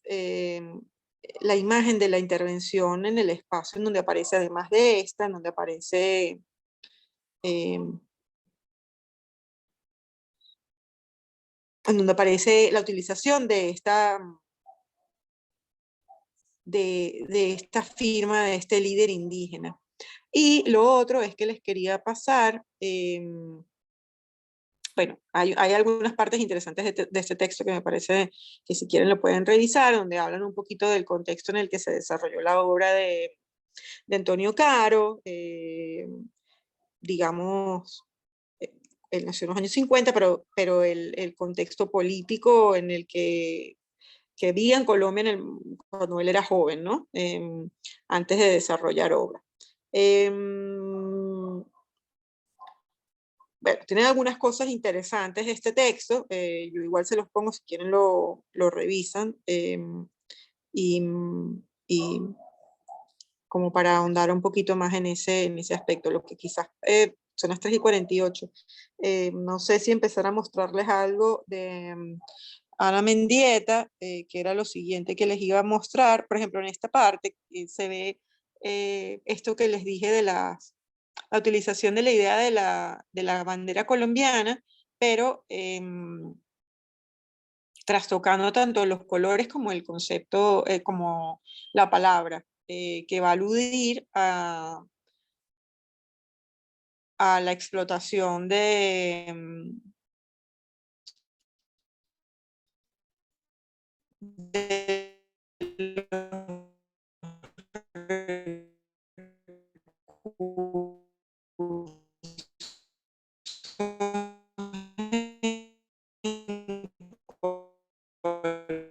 Speaker 1: la imagen de la intervención en el espacio en donde aparece, además de esta, en donde aparece... en donde aparece la utilización de esta firma, de este líder indígena. Y lo otro es que les quería pasar bueno, hay algunas partes interesantes de este texto que me parece que si quieren lo pueden revisar, donde hablan un poquito del contexto en el que se desarrolló la obra de Antonio Caro, digamos, él nació en los años 50, pero el contexto político en el que vivía en Colombia cuando él era joven, ¿no? Antes de desarrollar obra. Bueno, tiene algunas cosas interesantes este texto, yo igual se los pongo si quieren lo revisan, y, y como para ahondar un poquito más en ese aspecto, lo que quizás son las 3:48. No sé si empezar a mostrarles algo de Ana Mendieta, que era lo siguiente que les iba a mostrar. Por ejemplo, en esta parte se ve esto que les dije de la utilización de la idea de la bandera colombiana, pero trastocando tanto los colores como el concepto, como la palabra, que va a aludir a la explotación de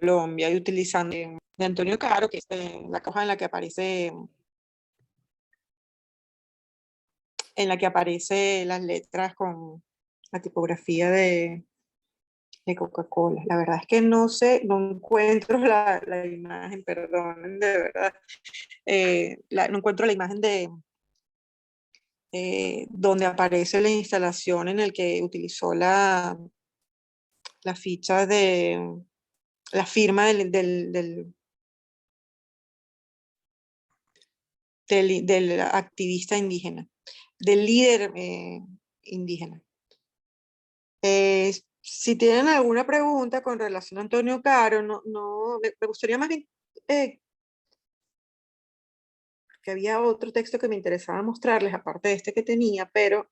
Speaker 1: Colombia, y utilizando de Antonio Caro, que es la caja en la que aparece las letras con la tipografía de Coca-Cola. La verdad es que no sé, no encuentro la imagen, perdonen, de verdad. No encuentro la imagen de donde aparece la instalación en el que utilizó la ficha de la firma del activista indígena, del líder indígena. Si tienen alguna pregunta con relación a Antonio Caro, me gustaría más bien que había otro texto que me interesaba mostrarles, aparte de este que tenía, pero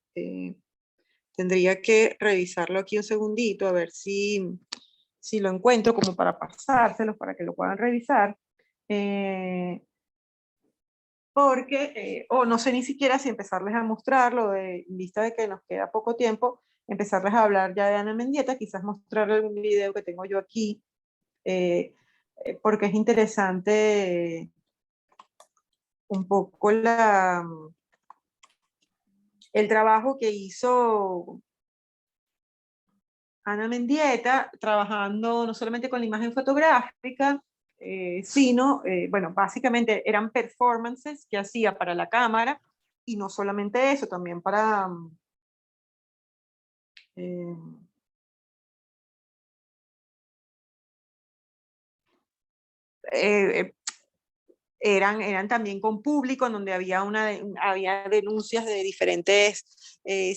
Speaker 1: tendría que revisarlo aquí un segundito, a ver si lo encuentro como para pasárselos, para que lo puedan revisar. Porque, o no sé ni siquiera si empezarles a mostrarlo, en vista de que nos queda poco tiempo, empezarles a hablar ya de Ana Mendieta, quizás mostrarle algún video que tengo yo aquí, porque es interesante un poco el trabajo que hizo Ana Mendieta, trabajando no solamente con la imagen fotográfica, sino, bueno, básicamente eran performances que hacía para la cámara, y no solamente eso, también para eh, eh, eran también con público, en donde había denuncias de diferentes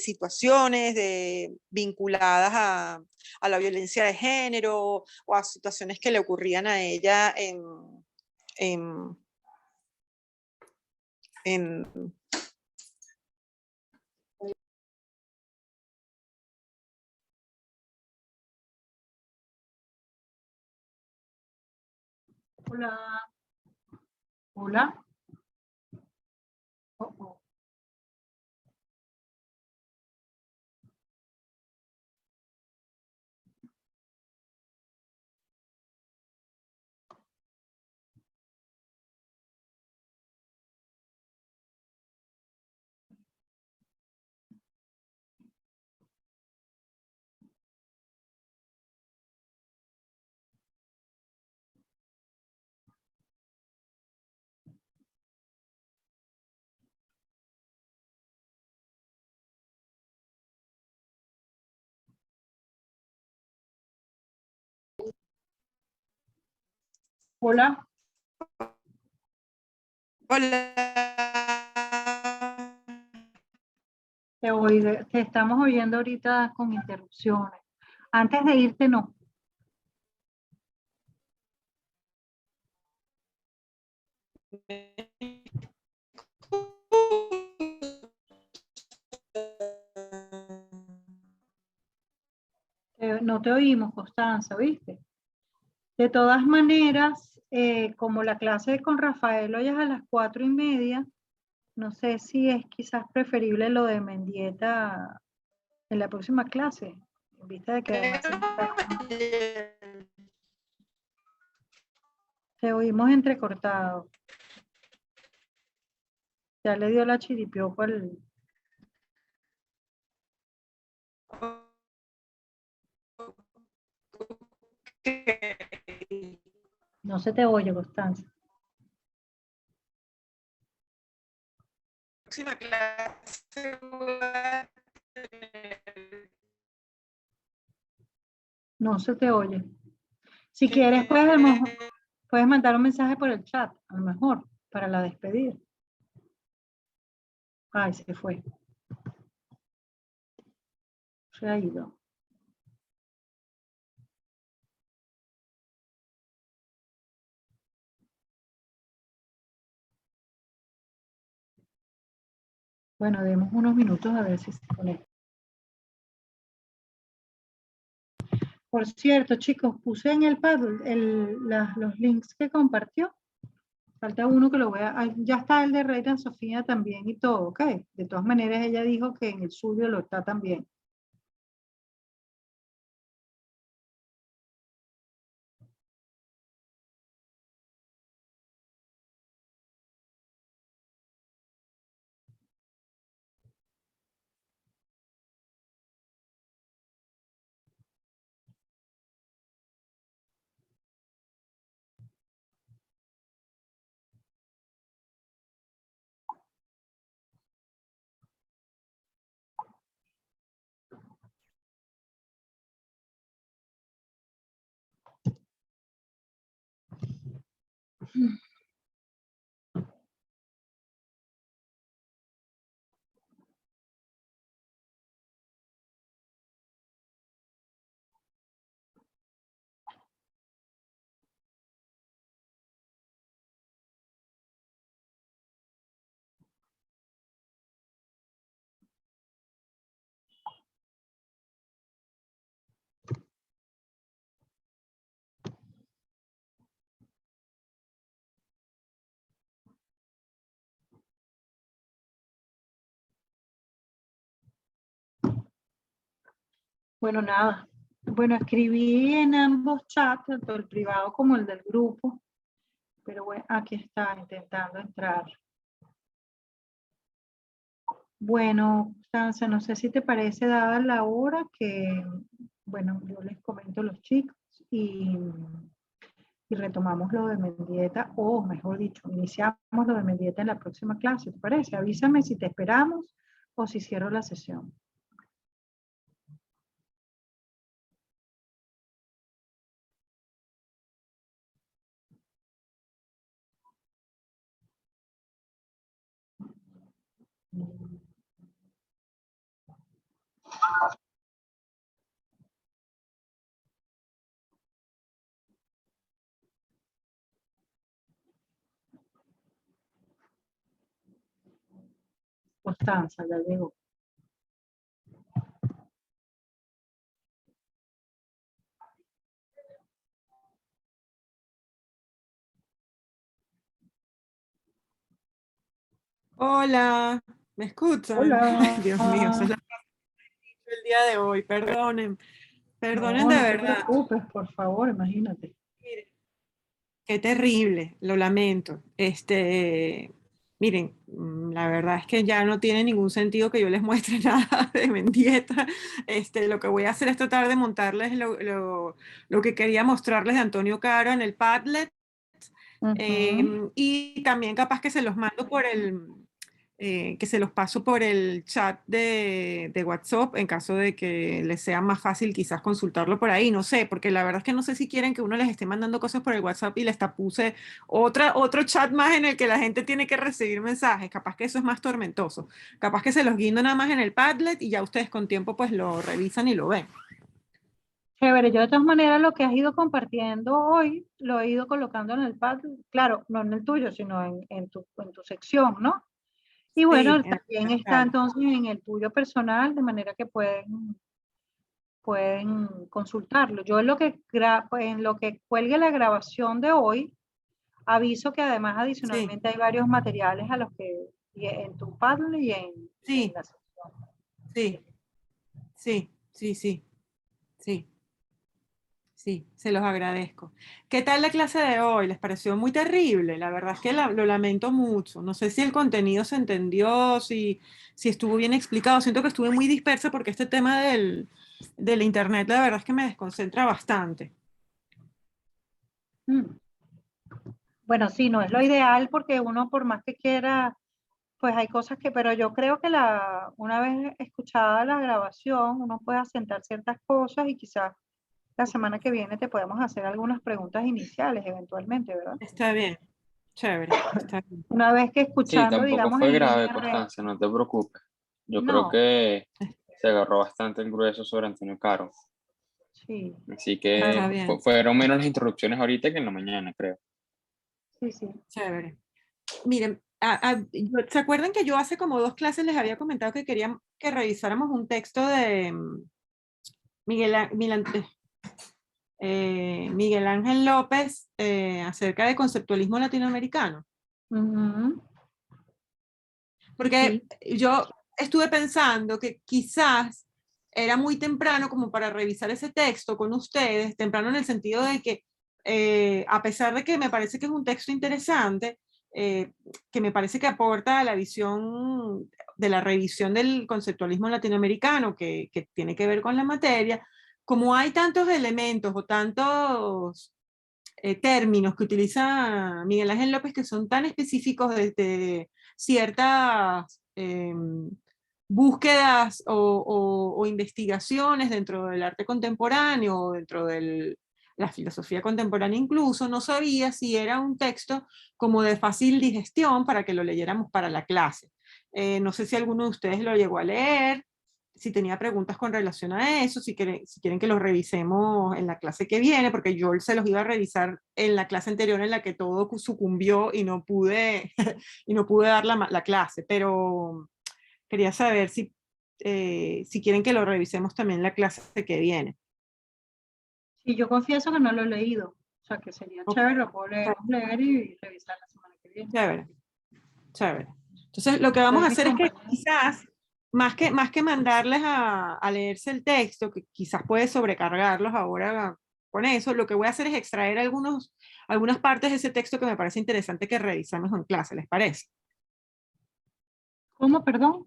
Speaker 1: situaciones vinculadas a la violencia de género o a situaciones que le ocurrían a ella en, en
Speaker 2: Hola, hola. Oh, oh. Hola,
Speaker 1: Hola.
Speaker 2: te estamos oyendo ahorita con interrupciones. Antes de irte, no. No te oímos, Constanza, ¿viste? De todas maneras, como la clase con Rafael hoy es a las 4:30, no sé si es quizás preferible lo de Mendieta en la próxima clase, en vista de que además te oímos entrecortado. Ya le dio la chiripioco al... No se te oye, Constanza.
Speaker 1: Próxima clase voy a tener
Speaker 2: No se te oye. Si quieres, puedes mandar un mensaje por el chat, a lo mejor, para la despedida. Ay, se fue. Se ha ido. Bueno, demos unos minutos a ver si se conecta. Por cierto, chicos, puse en el pad los links que compartió. Falta uno que lo voy a... ya está el de Reina Sofía también y todo, ¿ok? De todas maneras, ella dijo que en el suyo lo está también. Bueno, nada. Bueno, escribí en ambos chats, tanto el privado como el del grupo. Pero bueno, aquí está intentando entrar. Bueno, Constanza, no sé si te parece dada la hora que, bueno, yo les comento a los chicos y retomamos lo de Mendieta, o mejor dicho, iniciamos lo de Mendieta en la próxima clase, ¿te parece? Avísame si te esperamos o si cierro la sesión. Constanza, ya llegó.
Speaker 1: Hola, ¿me escuchan?
Speaker 2: Hola.
Speaker 1: Ay, Dios mío, esa es la frase del día de hoy. Perdonen, perdonen
Speaker 2: No,
Speaker 1: de
Speaker 2: no te
Speaker 1: verdad.
Speaker 2: preocupes, por favor, imagínate.
Speaker 1: Miren, qué terrible, lo lamento. Miren, la verdad es que ya no tiene ningún sentido que yo les muestre nada de Mendieta. Lo que voy a hacer es tratar de montarles lo que quería mostrarles de Antonio Caro en el Padlet. Y también capaz que se los mando que se los paso por el chat de WhatsApp en caso de que les sea más fácil quizás consultarlo por ahí, no sé, porque la verdad es que no sé si quieren que uno les esté mandando cosas por el WhatsApp y les tapuse otro chat más en el que la gente tiene que recibir mensajes, capaz que eso es más tormentoso, capaz que se los guindo nada más en el Padlet y ya ustedes con tiempo pues lo revisan y lo ven.
Speaker 2: Chévere, yo de todas maneras lo que has ido compartiendo hoy lo he ido colocando en el pad, claro, no en el tuyo, sino en tu sección, ¿no? Y bueno,
Speaker 1: Sí,
Speaker 2: también está entonces en el tuyo personal, de manera que pueden pueden consultarlo. Yo en lo que, en lo que cuelgue la grabación de hoy, aviso que además adicionalmente hay varios materiales a los que en tu Padlet y en
Speaker 1: Sí,
Speaker 2: la sección.
Speaker 1: sí, sí, sí, sí, sí. Sí, se los agradezco. ¿Qué tal la clase de hoy? ¿Les pareció muy terrible? La verdad es que lo lamento mucho. No sé si el contenido se entendió, si estuvo bien explicado. Siento que estuve muy dispersa porque este tema del internet, la verdad es que me desconcentra bastante.
Speaker 2: Bueno, sí, no es lo ideal porque uno por más que quiera, pues hay cosas que, pero yo creo que una vez escuchada la grabación, uno puede asentar ciertas cosas y quizás la semana que viene te podemos hacer algunas preguntas iniciales eventualmente, ¿verdad?
Speaker 1: Está bien, chévere, está bien.
Speaker 2: Una vez que
Speaker 4: Sí,
Speaker 2: escuchando,
Speaker 4: tampoco
Speaker 2: digamos,
Speaker 4: fue
Speaker 2: en
Speaker 4: grave,
Speaker 2: línea
Speaker 4: Constancia, no te preocupes. Yo creo
Speaker 2: No,
Speaker 4: que se agarró bastante el grueso sobre Antonio Caro.
Speaker 2: sí,
Speaker 4: Así
Speaker 1: Está
Speaker 4: que
Speaker 1: bien,
Speaker 4: fueron menos las interrupciones ahorita que en la mañana, creo.
Speaker 2: sí, sí.
Speaker 1: chévere. Miren, ¿se acuerdan que yo hace como 2 clases les había comentado que querían que revisáramos un texto de Miguel Ángel López acerca de conceptualismo latinoamericano?
Speaker 2: Ujú,
Speaker 1: Porque
Speaker 2: sí.
Speaker 1: yo estuve pensando que quizás era muy temprano como para revisar ese texto con ustedes, temprano en el sentido de que, a pesar de que me parece que es un texto interesante, que me parece que aporta a la visión de la revisión del conceptualismo latinoamericano que tiene que ver con la materia, como hay tantos elementos o tantos términos que utiliza Miguel Ángel López que son tan específicos de ciertas búsquedas o investigaciones dentro del arte contemporáneo o dentro de la filosofía contemporánea incluso, no sabía si era un texto como de fácil digestión para que lo leyéramos para la clase. No sé si alguno de ustedes lo llegó a leer, si tenía preguntas con relación a eso, si quieren que los revisemos en la clase que viene, porque yo se los iba a revisar en la clase anterior en la que todo sucumbió y no pude, y no pude dar la clase, pero quería saber si quieren que lo revisemos también en la clase que viene.
Speaker 2: Y yo confieso que no lo he leído, o sea que sería
Speaker 1: Ok.
Speaker 2: chévere, lo podemos leer y revisar la semana que viene.
Speaker 1: Chévere, chévere. Entonces, lo que vamos a hacer es que quizás, más que mandarles a leerse el texto, que quizás puede sobrecargarlos ahora con eso, lo que voy a hacer es extraer algunas partes de ese texto que me parece interesante que revisamos en clase, ¿les parece?
Speaker 2: ¿Cómo, perdón?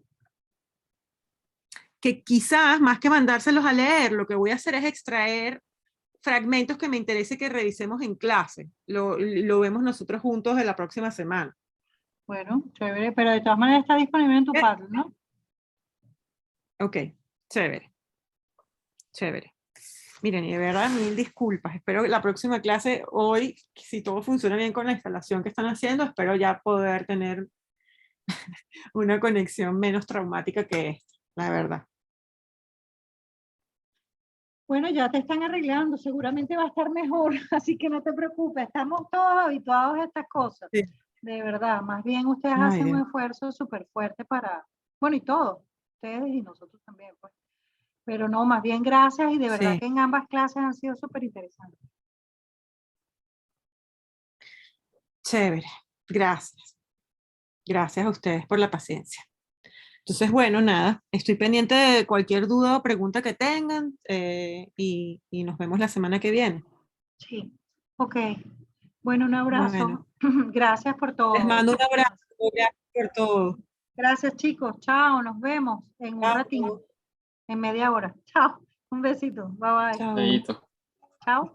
Speaker 1: Que quizás, más que mandárselos a leer, lo que voy a hacer es extraer fragmentos que me interese que revisemos en clase. Lo vemos nosotros juntos de la próxima semana.
Speaker 2: Bueno, chévere, pero de todas maneras está disponible en tu Padlet, ¿no?
Speaker 1: Ok, chévere, chévere. Miren, y de verdad, mil disculpas. Espero que la próxima clase, hoy, si todo funciona bien con la instalación que están haciendo, espero ya poder tener una conexión menos traumática que esta, la verdad.
Speaker 2: Bueno, ya te están arreglando, seguramente va a estar mejor, así que no te preocupes, estamos todos habituados a estas cosas.
Speaker 1: Sí.
Speaker 2: De verdad, más bien ustedes
Speaker 1: Ay,
Speaker 2: hacen un
Speaker 1: Dios.
Speaker 2: esfuerzo súper fuerte para, bueno, y todos, ustedes y nosotros también, pues. Pero no, más bien gracias y de verdad
Speaker 1: Sí,
Speaker 2: que en ambas clases han sido súper interesantes.
Speaker 1: chévere. Gracias. Gracias a ustedes por la paciencia. Entonces, bueno, nada, estoy pendiente de cualquier duda o pregunta que tengan y nos vemos la semana que viene.
Speaker 2: Sí, ok. Bueno, un abrazo.
Speaker 1: Bueno,
Speaker 2: Gracias por
Speaker 1: les
Speaker 2: todo.
Speaker 1: mando un abrazo. Gracias por todo.
Speaker 2: Gracias, chicos. Chao, nos vemos en un ratito,
Speaker 1: Chao.
Speaker 2: en media hora. Chao. Un besito. Bye bye.
Speaker 1: Chao.
Speaker 4: Ahí,
Speaker 2: Chao.